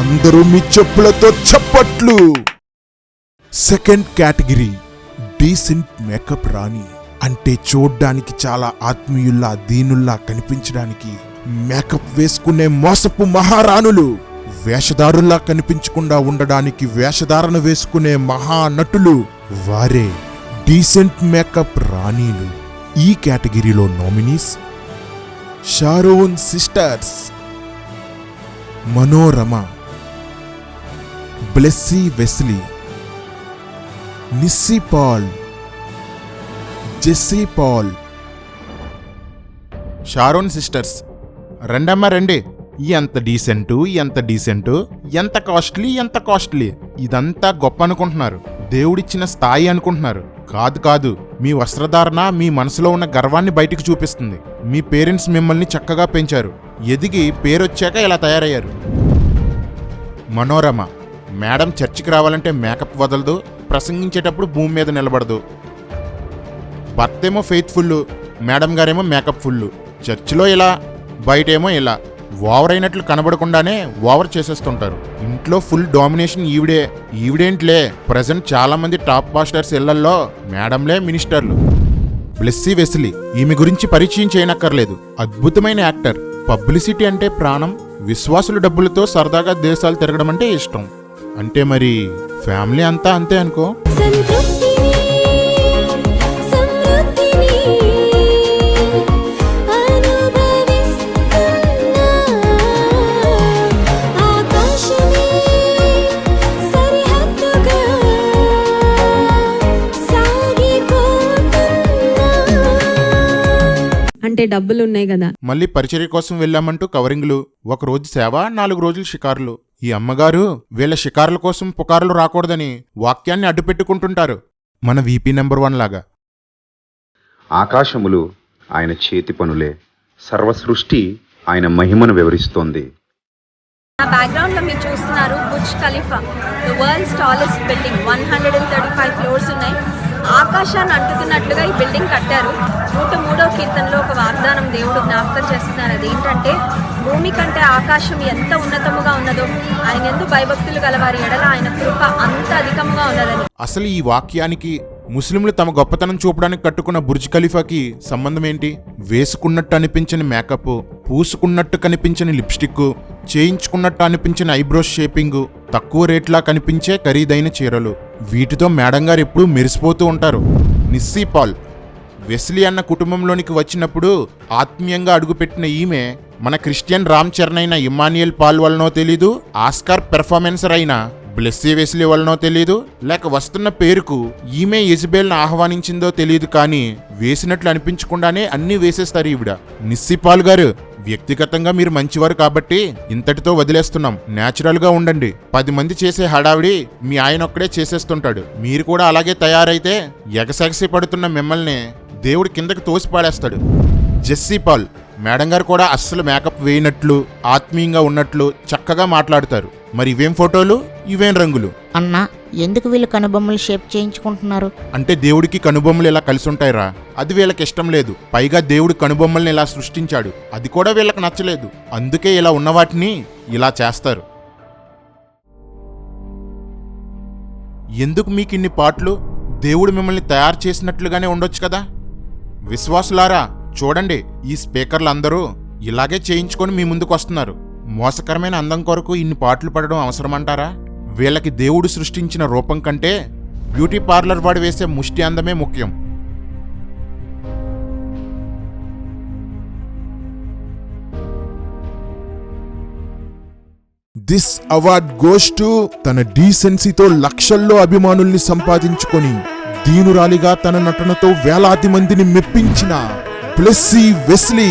అందరూ మీ చెప్పులతో చప్పట్లు. సెకండ్ కేటగిరీ, డీసెంట్ మేకప్ రాణి. అంటే చూడ్డానికి చాలా ఆత్మీయుల్లా, దీనుల్లా కనిపించడానికి మేకప్ వేసుకునే మోసపు మహారాణులు. వేషధారుల్లా కనిపించకుండా ఉండడానికి వేషధారణ వేసుకునే మహానటులు, వారే డీసెంట్ మేకప్ రాణీలు. ఈ కేటగిరీలో nominees: Sharon sisters, Manorama, Blessy Wesley, Nissi Paul, Jessie Paul. Sharon sisters, రెండమ్మ రండి. ఎంత డీసెంటు, ఎంత డీసెంటు, ఎంత కాస్ట్లీ, ఎంత కాస్ట్లీ. ఇదంతా గొప్ప అనుకుంటున్నారు, దేవుడిచ్చిన స్థాయి అనుకుంటున్నారు. కాదు కాదు, మీ వస్త్రధారణ మీ మనసులో ఉన్న గర్వాన్ని బయటికి చూపిస్తుంది. మీ పేరెంట్స్ మిమ్మల్ని చక్కగా పెంచారు, ఎదిగి పేరొచ్చాక ఇలా తయారయ్యారు. మనోరమ, మేడం చర్చికి రావాలంటే మేకప్ వదలదు, ప్రసంగించేటప్పుడు భూమి మీద నిలబడదు. భర్త ఏమో ఫెయిత్ఫుల్, మేడం గారేమో మేకప్ ఫుల్. చర్చిలో ఇలా, బయటేమో ఇలా. ఓవర్ అయినట్లు కనబడకుండానే ఓవర్ చేసేస్తుంటారు. ఇంట్లో ఫుల్ డామినేషన్ ఈవిడేంట్లే. ప్రజెంట్ చాలా మంది టాప్ పాస్టర్స్ ఇళ్లల్లో మేడంలే మినిస్టర్లు. బ్లెస్సీ వెస్లీ, ఈమె గురించి పరిచయం చేయనక్కర్లేదు. అద్భుతమైన యాక్టర్. పబ్లిసిటీ అంటే ప్రాణం. విశ్వాసుల డబ్బులతో సరదాగా దేశాలు తిరగడం అంటే ఇష్టం. అంటే మరి ఫ్యామిలీ అంతా అంతే అనుకో. అంటే డబ్బులు ఉన్నాయి కదా. మళ్ళీ పరిచర్య కోసం వెళ్ళామంటూ కవరింగ్లు, 1 రోజు సేవ, 4 రోజులు షికారులు. ఈ అమ్మగారు వీళ్ళ షికారుల కోసం పుకారులు రాకూడదని వాక్యాన్ని అడ్డుపెట్టుకుంటుంటారు. మన VP నెంబర్ 1 లాగా. ఆకాశములు ఆయన చేతి పనులే, సర్వసృష్టి ఆయన మహిమను వివరిస్తోంది. నా బ్యాక్గ్రౌండ్ లో మీరు చూస్తున్నారు Burj Khalifa, the world's tallest building. 135 floors ఉన్నాయి. ఆకాశాన్ని అంటుతున్నట్లుగా ఈ బిల్డింగ్ కట్టారు. 103వ కీర్తనలో ఒక వాగ్దానం దేవుడు జ్ఞాపకం చేస్తున్నారు. అదేంటంటే, భూమి కంటే ఆకాశం ఎంత ఉన్నతముగా ఉన్నదో ఆయన యందు భయభక్తులు గలవారి ఎడల ఆయన కృప అంత అధికముగా ఉన్నదని. అసలు ఈ వాక్యానికి ముస్లింలు తమ గొప్పతనం చూపడానికి కట్టుకున్న బుర్జ్ ఖలీఫాకి సంబంధం ఏంటి? వేసుకున్నట్టు అనిపించని మేకప్, పూసుకున్నట్టు కనిపించని లిప్స్టిక్, చేయించుకున్నట్టు అనిపించిన ఐబ్రోస్ షేపింగ్, తక్కువ రేట్లా కనిపించే ఖరీదైన చీరలు. వీటితో మేడం గారు ఎప్పుడూ మెరిసిపోతూ ఉంటారు. నిస్సీ పాల్, వెస్లీ అన్న కుటుంబంలోనికి వచ్చినప్పుడు ఆత్మీయంగా అడుగుపెట్టిన ఈమె మన క్రిస్టియన్ రామ్ చరణ్ అయిన ఇమ్మాన్యుయల్ పాల్ వలనో తెలీదు, ఆస్కార్ పెర్ఫార్మెన్సర్ అయిన బ్లెస్సీ వెస్లీ వలనో తెలీదు, లేక వస్తున్న పేరుకు ఈమె ఇజబెల్ను ఆహ్వానించిందో తెలియదు, కానీ వేసినట్లు అనిపించకుండానే అన్నీ వేసేస్తారు ఈవిడ. నిస్సీ పాల్ గారు, వ్యక్తిగతంగా మీరు మంచివారు కాబట్టి ఇంతటితో వదిలేస్తున్నాం. న్యాచురల్ గా ఉండండి. 10 మంది చేసే హడావిడి మీ ఆయన ఒక్కడే చేసేస్తుంటాడు. మీరు కూడా అలాగే తయారైతే ఎగసెగసి పడుతున్న మిమ్మల్ని దేవుడి కిందకి తోసి పాడేస్తాడు. జెస్సీ పాల్, మేడం గారు కూడా అస్సలు మేకప్ వేయనట్లు, ఆత్మీయంగా ఉన్నట్లు చక్కగా మాట్లాడతారు. మరి ఇవేం ఫోటోలు, ఇవేం రంగులు? అన్నా, ఎందుకు వీళ్ళు కనుబొమ్మలు షేప్ చేయించుకుంటున్నారు? అంటే దేవుడికి కనుబొమ్మలు ఇలా కలిసి ఉంటాయిరా, అది వీళ్ళకి ఇష్టం లేదు. పైగా దేవుడు కనుబొమ్మల్ని ఇలా సృష్టించాడు, అది కూడా వీళ్ళకి నచ్చలేదు. అందుకే ఇలా ఉన్న వాటిని ఇలా చేస్తారు. ఎందుకు మీకు ఇన్ని పాటలు? దేవుడు మిమ్మల్ని తయారు చేసినట్లుగానే ఉండొచ్చు కదా. విశ్వాసులారా చూడండి, ఈ స్పీకర్లు అందరూ ఇలాగే చేయించుకొని మీ ముందుకు వస్తున్నారు. మోసకరమైన అందం కొరకు ఇన్ని పాటలు పడడం అవసరమంటారా? వీళ్ళకి దేవుడు సృష్టించిన రూపం కంటే బ్యూటీ పార్లర్ వాడు వేసే ముష్టి అందమే ముఖ్యం. దిస్ అవార్డ్ గోస్ టు తన డీసెన్సీతో లక్షల్లో అభిమానుల్ని సంపాదించుకొని దీనురాలిగా తన నటనతో వేలాది మందిని మెప్పించిన Blessy Wesley.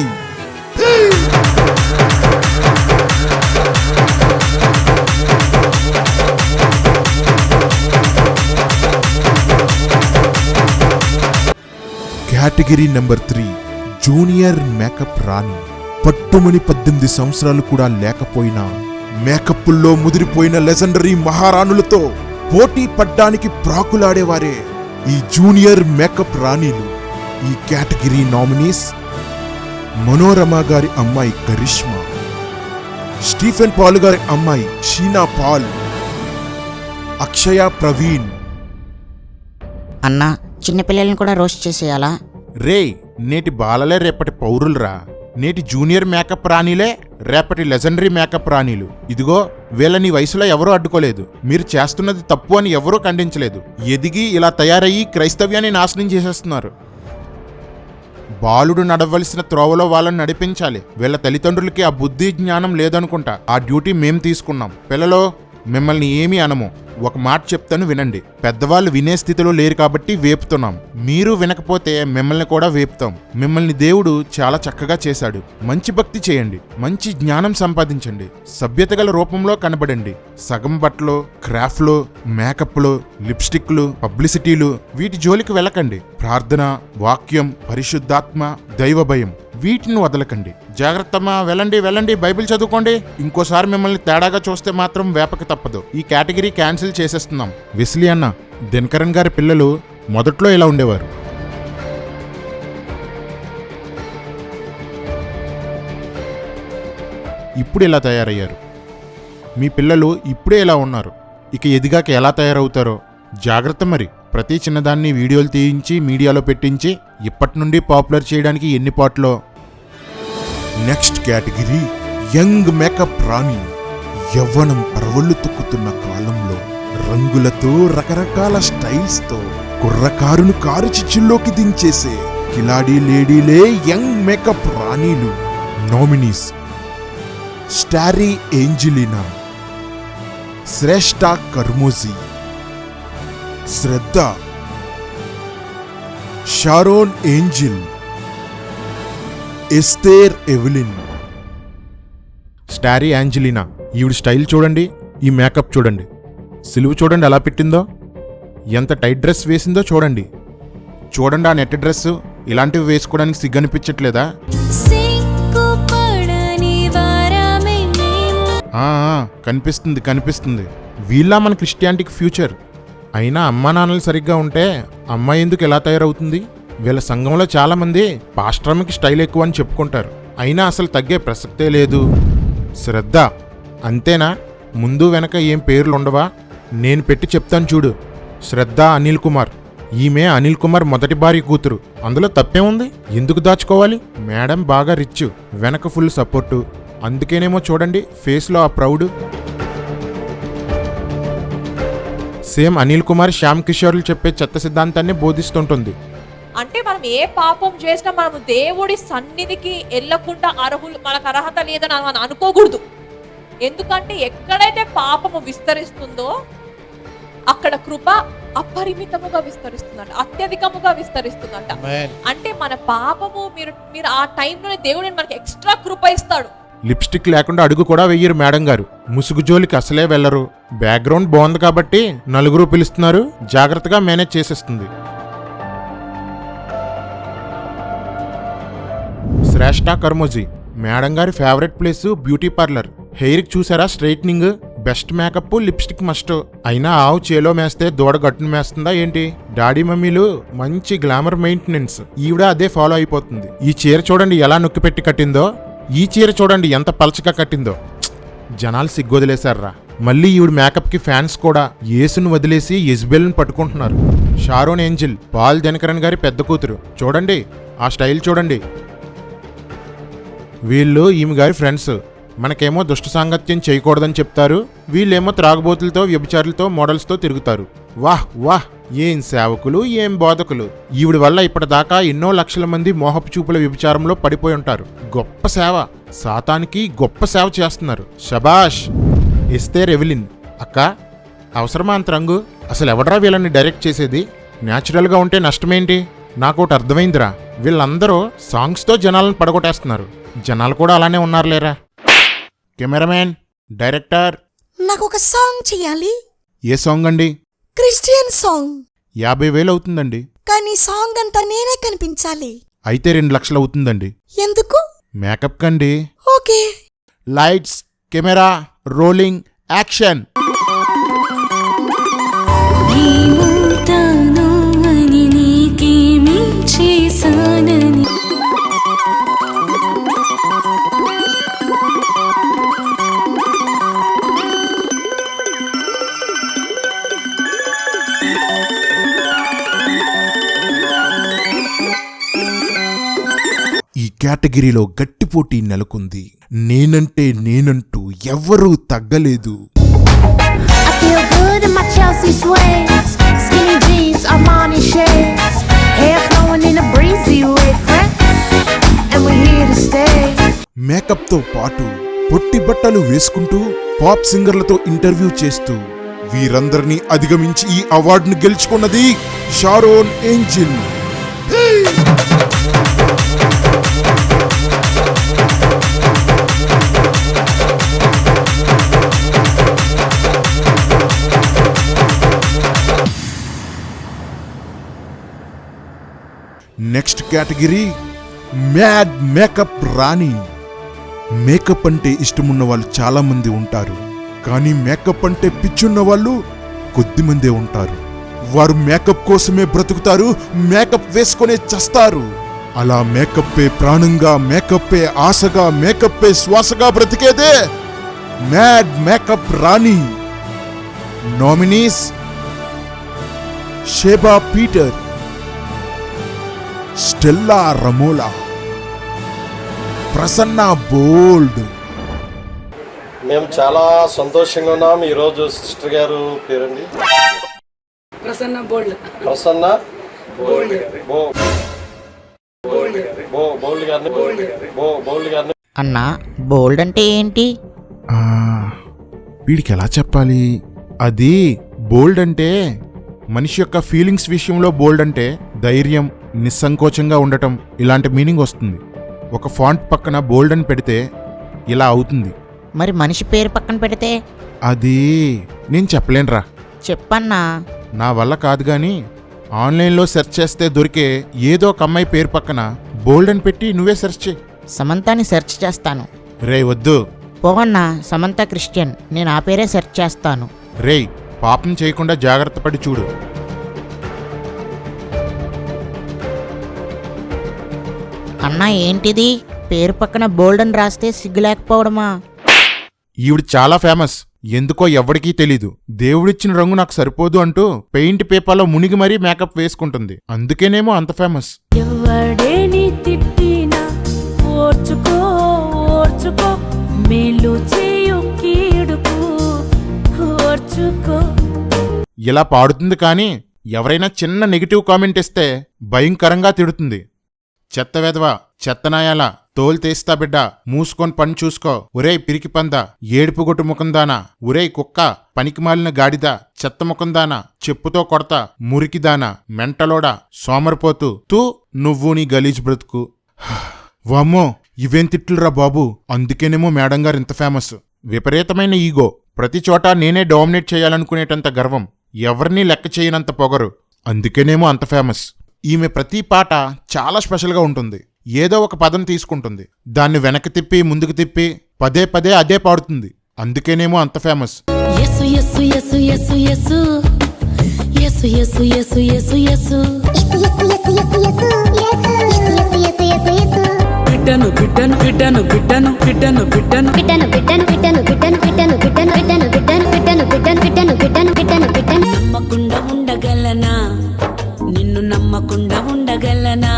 Category number 3, junior makeup రాణి. పట్టుమని 18 సంవత్సరాలు కూడా లేకపోయినా మేకప్పుల్లో ముదిరిపోయిన లెజెండరీ మహారాణులతో పోటీ పడ్డానికి ప్రాకులాడేవారే ఈ జూనియర్ మేకప్ రాణిలు. ఈ కేటగిరీ నామినీస్: మనోరమ గారి అమ్మాయి కరిష్మా, స్టీఫెన్ పాల్ గారి అమ్మాయి షీనా పాల్, అక్షయ ప్రవీణ్. అన్నా, చిన్నపిల్లల్ని కూడా రోస్ట్ చేసేయాలా? రే, నేటి బాలలే రేపటి పౌరులరా. నేటి జూనియర్ మేకప్ రాణిలే రేపటి లెజెండరీ మేకప్ రాణిలు. ఇదిగో, వీళ్ళని వయసులో ఎవరూ అడ్డుకోలేదు. మీరు చేస్తున్నది తప్పు అని ఎవరూ ఖండించలేదు. ఎదిగి ఇలా తయారయ్యి క్రైస్తవ్యాన్ని నాశనం చేసేస్తున్నారు. బాలుడు నడవలసిన త్రోవలో వాళ్ళని నడిపించాలి. వీళ్ళ తల్లిదండ్రులకి ఆ బుద్ధి జ్ఞానం లేదనుకుంటా. ఆ డ్యూటీ మేం తీసుకున్నాం. పిల్లలో, మిమ్మల్ని ఏమీ అనము. ఒక మాట చెప్తాను వినండి. పెద్దవాళ్ళు వినే స్థితిలో లేరు కాబట్టి వేపుతున్నాం. మీరు వినకపోతే మిమ్మల్ని కూడా వేపుతాం. మిమ్మల్ని దేవుడు చాలా చక్కగా చేశాడు. మంచి భక్తి చేయండి, మంచి జ్ఞానం సంపాదించండి, సభ్యత గల రూపంలో కనబడండి. సగం బట్టలు, క్రాఫ్ట్లు, మేకప్లు, లిప్స్టిక్లు, పబ్లిసిటీలు వీటి జోలికి వెళ్ళకండి. ప్రార్థన, వాక్యం, పరిశుద్ధాత్మ, దైవ భయం వీటిని వదలకండి. జాగ్రత్తమ్మా, వెళ్ళండి, బైబిల్ చదువుకోండి. ఇంకోసారి మిమ్మల్ని తేడాగా చూస్తే మాత్రం వేపక తప్పదు. ఈ కేటగిరీ క్యాన్సిల్ చేసేస్తున్నాం. వెస్లీ అన్న, దినకరన్ గారి పిల్లలు మొదట్లో ఇలా ఉండేవారు. ఇప్పుడు ఇలా తయారయ్యారు. మీ పిల్లలు ఇప్పుడే ఇలా ఉన్నారు. ఇక ఎదిగాక ఎలా తయారవుతారో జాగ్రత్త. మరి ప్రతి చిన్నదాన్ని వీడియోలు తీయించి మీడియాలో పెట్టించి ఇప్పటి నుండి పాపులర్ చేయడానికి ఎన్ని పాటలో. నెక్స్ట్ కేటగిరీ యంగ్ మేకప్ రాణి. యవ్వనం పరవళ్ళు తొక్కుతున్న కాలంలో రంగులతో, రకరకాల స్టైల్స్తో కుర్రకారును కారు చిచ్చుల్లోకి దించేసే కిలాడీ లేడీలే యంగ్ మేకప్ రాణీలు. Nominees: Starry Angelina, Shreshta Karmoji, Shraddha, Sharon Angel, Esther Evelyn. Starry Angelina, ఈవిడ స్టైల్ చూడండి, ఈ మేకప్ చూడండి, సిలువు చూడండి ఎలా పెట్టిందో, ఎంత టైట్ డ్రెస్ వేసిందో చూడండి. చూడండి ఆ నెట్ డ్రెస్, ఇలాంటివి వేసుకోవడానికి సిగ్గనిపించట్లేదా? కనిపిస్తుంది. వీళ్ళ మన క్రిస్టియానిటీకి ఫ్యూచర్. అయినా అమ్మా నాన్నలు సరిగ్గా ఉంటే అమ్మాయి ఎందుకు ఎలా తయారవుతుంది? వీళ్ళ సంఘంలో చాలా మంది పాస్టర్కి స్టైల్ ఎక్కువ అని చెప్పుకుంటారు. అయినా అసలు తగ్గే ప్రసక్తే లేదు. శ్రద్ధ అంతేనా? ముందు వెనక ఏం పేర్లు ఉండవా? నేను పెట్టి చెప్తాను చూడు. శ్రద్ధ అనిల్ కుమార్. ఈమె అనిల్ కుమార్ మొదటి భార్య కూతురు. అందులో తప్పే ఉంది? ఎందుకు దాచుకోవాలి? మేడం బాగా రిచ్, వెనక ఫుల్ సపోర్టు. అందుకేనేమో చూడండి ఫేస్లో ఆ ప్రౌడ్. సేమ్ అనిల్ కుమార్ శ్యామ్ కిషోర్లు చెప్పే చెత్త సిద్ధాంతాన్ని బోధిస్తుంటుంది. అంటే మనం ఏ పాపం చేసినా మనము దేవుడి సన్నిధికి వెళ్ళకుండా మనకు అర్హత లేదని మనం అనుకోకూడదు. ఎందుకంటే ఎక్కడైతే పాపము విస్తరిస్తుందో అక్కడ కృప అపరిమితముగా విస్తరిస్తుందంట, అత్యధికముగా విస్తరిస్తుందంట. అంటే మన పాపము మీరు ఆ టైంలోనే దేవుడు మనకి ఎక్స్ట్రా కృప ఇస్తాడు. లిప్స్టిక్ లేకుండా అడుగు కూడా వెయ్యరు మేడం గారు. ముసుగు జోలికి అసలే వెళ్లరు. బ్యాక్గ్రౌండ్ బాగుంది కాబట్టి నలుగురు పిలుస్తున్నారు, జాగ్రత్తగా మేనేజ్ చేసేస్తుంది. శ్రేష్ఠ కర్మోజీ. మేడం గారి ఫేవరెట్ ప్లేస్ బ్యూటీ పార్లర్. హెయిర్కి చూసారా straightening, best makeup, lipstick must. అయినా ఆవు చేలో మేస్తే దూడ గట్టును మేస్తుందా ఏంటి? డాడీ మమ్మీలు మంచి గ్లామర్ మెయింటెనెన్స్. ఈవిడ అదే ఫాలో అయిపోతుంది. ఈ చీర చూడండి ఎలా నొక్కి పెట్టి కట్టిందో, ఈ చీర చూడండి ఎంత పలచగా కట్టిందో. జనాలు సిగ్గొదిలేశారా. మళ్ళీ ఈవిడ మేకప్కి ఫ్యాన్స్ కూడా యేసును వదిలేసి యెజబెల్ని పట్టుకుంటున్నారు. షారోన్ ఏంజిల్, పాల్ దినకరన్ గారి పెద్ద కూతురు. చూడండి ఆ స్టైల్ చూడండి. వీళ్ళు ఈమె గారి ఫ్రెండ్స్. మనకేమో దుష్ట సాంగత్యం చేయకూడదని చెప్తారు, వీళ్ళేమో త్రాగుబోతులతో, వ్యభిచారులతో, మోడల్స్తో తిరుగుతారు. వాహ్ వాహ్, ఏం సేవకులు, ఏం బోధకులు. ఈవిడి వల్ల ఇప్పటిదాకా ఎన్నో లక్షల మంది మోహపు చూపుల వ్యభిచారంలో పడిపోయి ఉంటారు. గొప్ప సేవ, సాతానికి గొప్ప సేవ చేస్తున్నారు. శబాష్. ఎస్తేర్ ఎవెలిన్. అక్క, అవసరమా అంత రంగు? అసలు ఎవడరా వీళ్ళని డైరెక్ట్ చేసేది? న్యాచురల్గా ఉంటే నష్టమేంటి? నాకోటి అర్థమైందిరా, వీళ్ళందరూ సాంగ్స్తో జనాలను పడగొట్టేస్తున్నారు. జనాలు కూడా అలానే ఉన్నారులేరా. కెమెరామెన్, డైరెక్టర్, నాకు ఒక సాంగ్ చెయ్యాలి. ఏ సాంగ్ అండి? Christian song. 50,000 అవుతుందండి. కానీ సాంగ్ అంతా నేనే కనిపించాలి. అయితే 2 లక్షలు అవుతుందండి. ఎందుకు? మేకప్ కండి. Okay. Lights, camera, rolling, action. ఈ కేటగిరీలో గట్టి పోటీ నెలకొంది. నేనంటూ ఎవ్వరూ తగ్గలేదు. మేకప్తో పాటు పొట్టి బట్టలు వేసుకుంటూ పాప్ సింగర్లతో ఇంటర్వ్యూ చేస్తూ వీరందరినీ అధిగమించి ఈ అవార్డును గెలుచుకున్నది Sharon Angel. Next category mad makeup రాణి. మేకప్ అంటే ఇష్టమున్న వాళ్ళు చాలా మంది ఉంటారు, కానీ మేకప్ అంటే పిచ్చున్న వాళ్ళు కొద్దిమందే ఉంటారు. వారు మేకప్ కోసమే బ్రతుకుతారు, మేకప్ వేసుకునే చస్తారు. అలా మేకప్పే ప్రాణంగా, మేకప్పే ఆశగా, మేకప్పే శ్వాసగా బ్రతికేదే మ్యాడ్ మేకప్ రాణి. Nominees Sheba Peter, Stella Ramola, Prasanna Bold. మేము చాలా సంతోషంగా ఉన్నాం. ఈరోజు సిస్టర్ గారు పేరండి ప్రసన్న బోల్డ్. ప్రసన్న బోల్డ్ గారిని. అన్నా, బోల్డ్ అంటే ఏంటి? వీడికి ఎలా చెప్పాలి? అది బోల్డ్ అంటే మనిషి యొక్క ఫీలింగ్స్ విషయంలో బోల్డ్ అంటే ధైర్యం, నిస్సంకోచంగా ఉండటం, ఇలాంటి మీనింగ్ వస్తుంది. ఒక ఫాంట్ పక్కన బోల్డ్ అని పెడితే ఇలా అవుతుంది. మరి మనిషి పేరు పక్కన పెడితే? అది నేను చెప్పలేనురా. చెప్పన్నా. నా వల్ల కాదు గాని ఆన్లైన్లో సెర్చ్ చేస్తే దొరికే ఏదో ఒక అమ్మాయి పేరు పక్కన బోల్డ్ అని పెట్టి నువ్వే సెర్చ్ చేయి. సమంతాని సెర్చ్ చేస్తాను. రే వద్దు. పోవన్నా, సమంత క్రిస్టియన్, నేను ఆ పేరే సెర్చ్ చేస్తాను. రేయ్, పాపం చేయకుండా జాగ్రత్త పడి చూడు. అన్నా, ఏంటిది? పేరు పక్కన బోల్డ్ అని రాస్తే సిగ్గు లేకపోవడమా? ఈవిడ చాలా ఫేమస్, ఎందుకో ఎవ్వడికీ తెలీదు. దేవుడిచ్చిన రంగు నాకు సరిపోదు అంటూ పెయింట్ పేపర్లో మునిగి మరీ మేకప్ వేసుకుంటుంది. అందుకేనేమో అంత ఫేమస్. ఎవడేని తిట్టినా ఓర్చుకో ఓర్చుకో, మేలు చేయు కీడుకు ఓర్చుకో. ఇలా పాడుతుంది కానీ ఎవరైనా చిన్న నెగిటివ్ కామెంట్ ఇస్తే భయంకరంగా తిడుతుంది. చెత్త వెధవా, చెత్తనాయాల, తోలు తీస్తా బిడ్డ, మూసుకొని పని చూసుకో, ఒరేయ్ పిరికి పంద, ఏడుపుగొట్టు ముఖందానా, ఒరేయ్ కుక్క, పనికిమాలిన గాడిద, చెత్త ముఖందానా, చెప్పుతో కొడతా, మురికిదానా, మెంటలోడా, సోమరిపోతూ, తూ నువ్వు నీ గలీజ్ బ్రతుకు. వామ్మో, ఇవేం తిట్లురా బాబు. అందుకేనేమో మేడం గారు ఇంత ఫేమస్. విపరీతమైన ఈగో, ప్రతి చోట నేనే డామినేట్ చేయాలనుకునేటంత గర్వం, ఎవరినీ లెక్క చేయనంత పొగరు, అందుకేనేమో అంత ఫేమస్. ఈమె ప్రతి పాట చాలా స్పెషల్గా ఉంటుంది. ఏదో ఒక పదం తీసుకుంటుంది, దాన్ని వెనక్కి తిప్పి ముందుకు తిప్పి పదే పదే అదే పాడుతుంది. అందుకేనేమో అంత ఫేమస్. యేసు యేసు యేసు యేసు యేసు యేసు యేసు యేసు యేసు యేసు బిడ్డను బిడ్డను బిడ్డను బిడ్డను బిడ్డను బిడ్డను బిడ్డను బిడ్డను బిడ్డను బిడ్డను బిడ్డను బిడ్డను బిడ్డను బిడ్డను బిడ్డను బిడ్డను బిడ్డను బిడ్డను బిడ్డను నమ్మకుండా ఉండగలనా, నిన్ను నమ్మకుండా ఉండగలనా,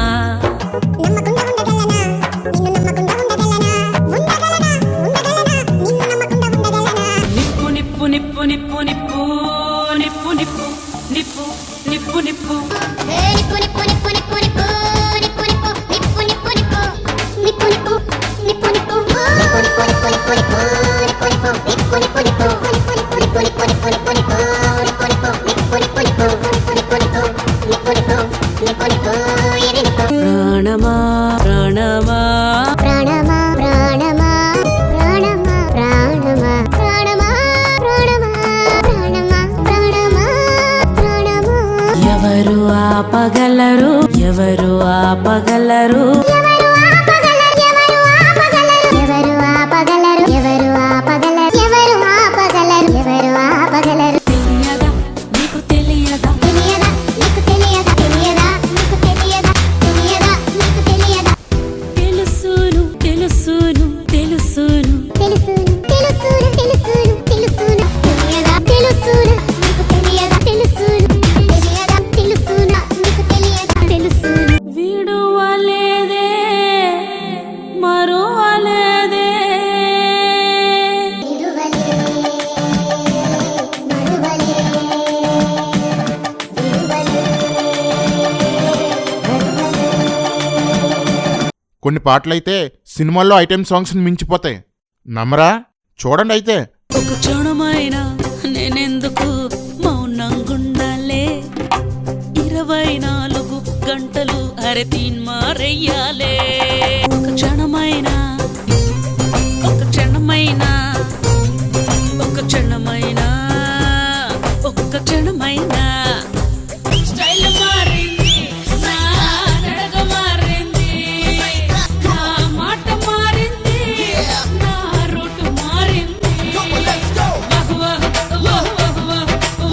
నిప్పు నిప్పు నిప్పు నిప్పు నిప్పు నిప్పు నిప్పు నిప్పు నిప్పు ప్రాణమా ప్రాణమా ప్రాణమా ప్రాణమా ప్రాణమా ప్రాణమా ప్రాణమా ప్రాణమా ప్రాణమా ప్రాణమా ప్రాణమా. ఎవరు ఆపగలరు, ఎవరు ఆపగలరు, ఎవరు ఆపగలరు, ఎవరు ఆపగలరు, ఎవరు ఆపగలరు, ఎవరు ఆపగలరు, ఎవరు ఆపగలరు, ఎవరు ఆపగలరు. తెలియదా నీకు, తెలియదా, తెలియదా నీకు, తెలియదా, తెలియదా నీకు, తెలియదా, తెలియదా నీకు, తెలియదా. తెలుసును తెలుసును తెలుసును తెలుసును తెలుసును తెలుసును తెలుసును, తెలియదా తెలుసును నీకు, తెలియదా తెలుసును, తెలియదా తెలుసును నీకు, తెలియదా తెలుసును. విడువలేదే మరువలేదే, కొన్ని పాటలైతే సినిమాల్లో ఐటెం సాంగ్స్ని మించిపోతాయి. నమ్మరా? చూడండి అయితే. ఒక క్షణమైనా నేనెందుకు మౌనంగుండాలే 24 గంటలు అరే తీన్మారయ్యాలే ఒక క్షణమైనా ఒక క్షణమైనా ఒక క్షణమైనా ఒక్క క్షణమైనా స్టైల్ మారింది నా నడక మారింది నా మాట మారింది నా రూట్ మారింది వాహ్ వాహ్ వాహ్ వాహ్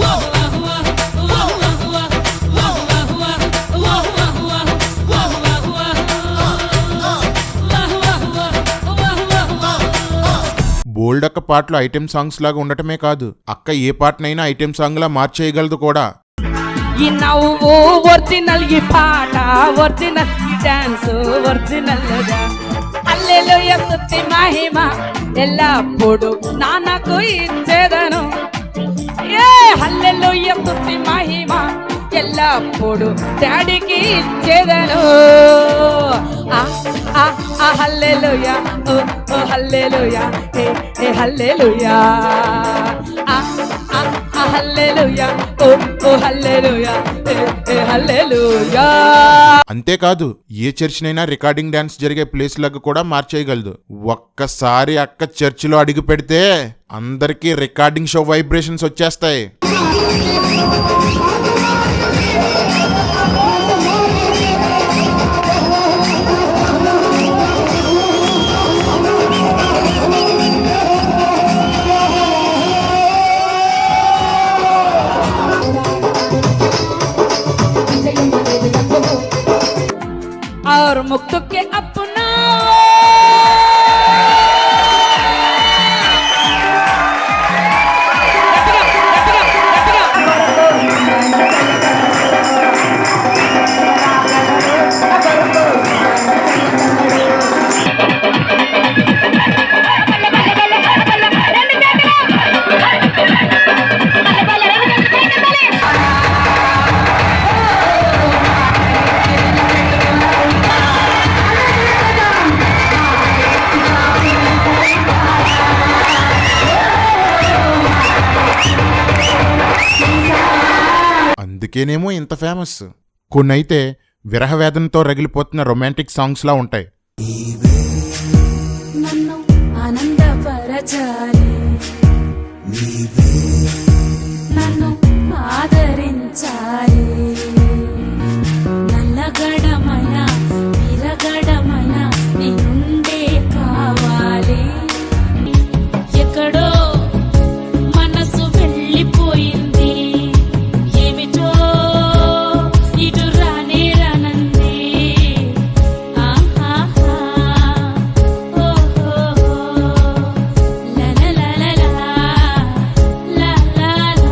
వాహ్ వాహ్ వాహ్ వాహ్ వాహ్ వాహ్ వాహ్ వాహ్ వాహ్ వాహ్ వాహ్ బోల్డ్ అక్క పాటలు ఐటెం సాంగ్స్ లాగా ఉండటమే కాదు, అక్క ఏ పాటనైనా ఐటెం సాంగ్ లా మార్చేయగలదు కూడా. ఈ నవ్వు ఒరిజినల్, ఈ పాట ఒరిజినల్, ఈ డాన్స్ ఒరిజినల్. హల్లెలూయా స్తుతి మహిమ ఎల్లప్పుడు నాన్నకు ఇచ్చేదను. ఏ హల్లెలూయా స్తుతి మహిమ ఎల్లప్పుడు డాడీకి ఇచ్చేదను. హల్లెలూయా ఓ ఓ హల్లెలూయా ఏ ఏ హల్లెలూయా హల్లెలూయా ఓ ఓ హల్లెలూయా ఏ ఏ హల్లెలూయా. అంతేకాదు ఏ చర్చినైనా రికార్డింగ్ డాన్స్ జరిగే ప్లేస్ లాగా కూడా మార్చేయగలదు. ఒక్కసారి అక్క చర్చిలో అడుగు పెడితే అందరికీ రికార్డింగ్ షో వైబ్రేషన్స్ వచ్చేస్తాయి. और मुक्त के अपना అందుకేనేమో ఇంత ఫేమస్. కొన్నైతే విరహవేదనతో రగిలిపోతున్న రొమాంటిక్ సాంగ్స్ లా ఉంటాయి. నన్ను ఆనందపరచాలి, నన్ను ఆదరించాలి. నల్లగడమైన విరగడమైన నీ నుండే కావాలి. ఎక్కడో మనసు వెళ్ళిపోయింది, ఏమిటో ఇటు రానే రానంది. ఆహాహా ఓహో లలలలలా లలలా.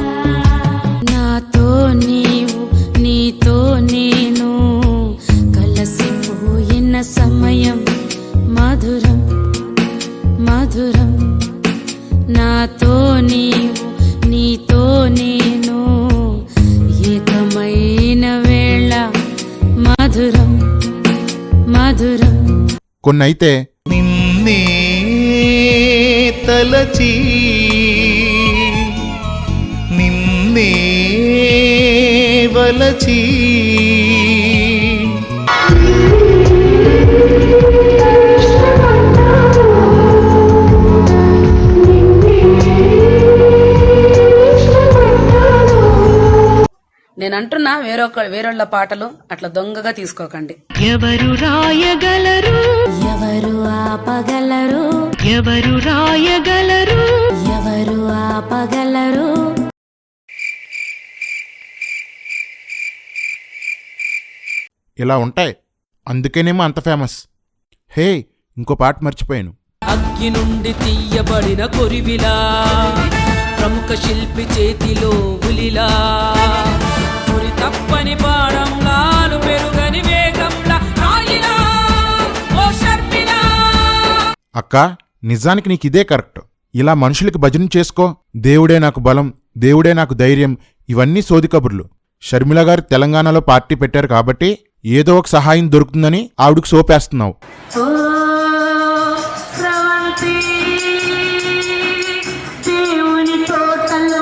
నాతో నీవు నీతో నేను కలసిపోయిన సమయం మధురం మధురం. నాతో నీవు నీతో నేను ఏకమైన వేళ మధురం మధురం. కొన్నైతే నిన్నే తలచి నిన్నే వలచి నేను అంటున్నా వేరొళ్ళ పాటలు అట్లా దొంగగా తీసుకోకండి. ఎవరు రాయగలరు, ఎవరు ఆపగలరు, ఎవరు రాయగలరు, ఎవరు ఆపగలరు. ఇలా ఉంటాయి, అందుకేనేమో అంత ఫేమస్. హే, ఇంకో పాట మర్చిపోయాను. అగ్గి నుండి తీయబడిన కొరివిలా, ప్రముఖ శిల్పి చేతిలో ఉలిలా, గురి తప్పని పాడంలాలు పెరుగని వేగంలా రాయిలా ఓ షర్మిలా. అక్క, నిజానికి నీకు ఇదే కరెక్ట్. ఇలా మనుషులకి భజన చేసుకో, దేవుడే నాకు బలం, దేవుడే నాకు ధైర్యం, ఇవన్నీ సోది కబుర్లు. షర్మిల గారు తెలంగాణలో పార్టీ పెట్టారు కాబట్టి ఏదో ఒక సహాయం దొరుకుతుందని ఆవిడకు సోపేస్తున్నావు. దేవుని తోటలు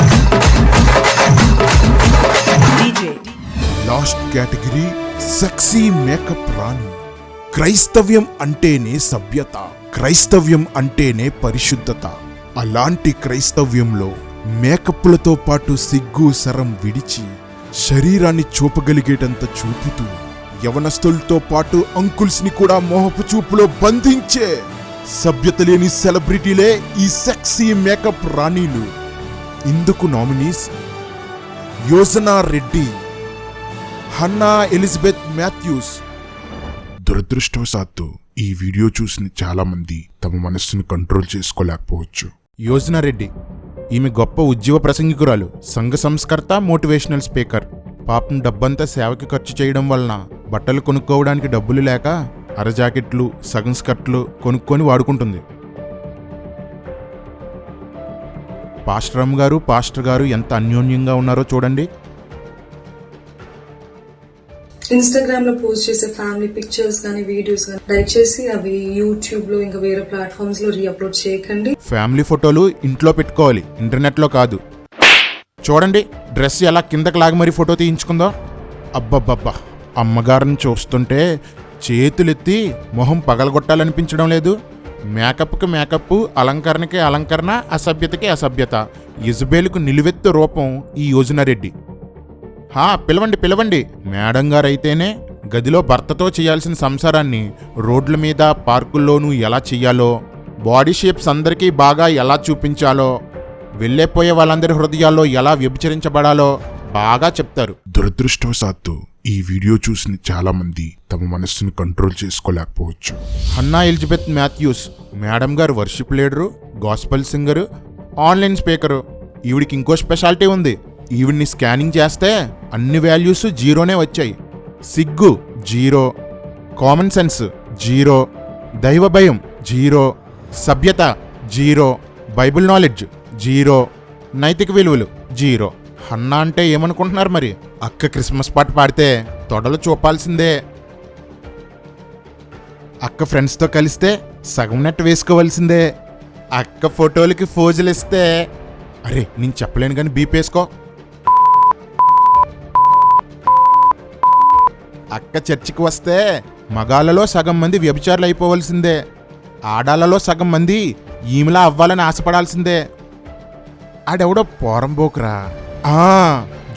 కేటగిరీ సెక్సీ మేకప్ రాణి. క్రైస్తవ్యం అంటేనే సభ్యత, క్రైస్తవ్యం అంటేనే పరిశుద్ధత. అలాంటి క్రైస్తవ్యంలో మేకప్లతో పాటు సిగ్గు శరం విడిచి శరీరాన్ని చూపగలిగేటంత చూపుతూ యవనస్తులతో పాటు అంకుల్స్ ని కూడా మోహపు చూపులో బంధించే సభ్యత లేని సెలబ్రిటీలే ఈ సెక్సీ మేకప్ రాణీలు. ఇందుకు nominees Yojana Reddy, Hannah Elizabeth Mathews. దురదృష్టవశాత్తు ఈ వీడియో చూసిన చాలా మంది తమ మనస్సును కంట్రోల్ చేసుకోలేకపోవచ్చు. యోజనా రెడ్డి ఈమె గొప్ప ఉద్యమ ప్రసంగికురాలు, సంఘ సంస్కర్త, మోటివేషనల్ స్పీకర్. పాపం డబ్బంతా సేవకి ఖర్చు చేయడం వలన బట్టలు కొనుక్కోవడానికి డబ్బులు లేక అర జాకెట్లు, సగం స్కర్ట్లు కొనుక్కొని వాడుకుంటుంది. పాస్టర్ గారు ఎంత అన్యోన్యంగా ఉన్నారో చూడండి. ఇన్స్టాగ్రామ్ లో పోస్ట్ చేసే ఫ్యామిలీ పిక్చర్స్ కానీ వీడియోస్ కానీ దయచేసి అవి యూట్యూబ్ లో ఇంకా వేరే ప్లాట్ఫామ్స్ లో రీఅప్లోడ్ చేయకండి. ఫ్యామిలీ ఫోటోలు ఇంట్లో పెట్టుకోవాలి, ఇంటర్నెట్ లో కాదు. చూడండి డ్రెస్ ఎలా కిందకి లాగి మరీ ఫోటో తీయించుకుందో. అబ్బబ్బబ్బా, అమ్మగారిని చూస్తుంటే చేతులెత్తి మొహం పగలగొట్టాలనిపించడం లేదు. మేకప్కి మేకప్, అలంకరణకి అలంకరణ, అసభ్యతకి అసభ్యత. ఇజబేలుకు నిలువెత్తు రూపం ఈ యోజనా రెడ్డి. పిలవండి. మేడం గారైతేనే గదిలో భర్తతో చేయాల్సిన సంసారాన్ని రోడ్ల మీద, పార్కుల్లోనూ ఎలా చెయ్యాలో, బాడీ షేప్స్ అందరికీ బాగా ఎలా చూపించాలో, వెళ్ళేపోయే వాళ్ళందరి హృదయాల్లో ఎలా వ్యభిచరించబడాలో బాగా చెప్తారు. దురదృష్టవశాత్తు ఈ వీడియో చూసిన చాలా మంది తమ మనస్సును కంట్రోల్ చేసుకోలేకపోవచ్చు. హన్నా ఎలిజబెత్ మాథ్యూస్ మేడం గారు worship leader, gospel singer, online speaker. ఈవిడికి ఇంకో స్పెషాలిటీ ఉంది. ఈవిడ్ని స్కానింగ్ చేస్తే అన్ని వాల్యూస్ జీరోనే వచ్చాయి. సిగ్గు జీరో, కామన్ సెన్స్ జీరో, దైవ భయం జీరో, సభ్యత జీరో, బైబిల్ నాలెడ్జ్ జీరో, నైతిక విలువలు జీరో. హన్నా అంటే ఏమనుకుంటున్నారు మరి? అక్క క్రిస్మస్ పాట పాడితే తొడలు చూపాల్సిందే. అక్క ఫ్రెండ్స్తో కలిస్తే సగం నెట్ వేసుకోవాల్సిందే. అక్క ఫోటోలకి ఫోజులు ఇస్తే అరే నేను చెప్పలేను కానీ బీపేసుకో. అక్క చర్చికి వస్తే మగాళ్ళలో సగం మంది వ్యభిచారులు అయిపోవలసిందే. ఆడాళ్ళలో సగం మంది ఈమెలా అవ్వాలని ఆశపడాల్సిందే. ఆడెవడో పోరంబోకురా,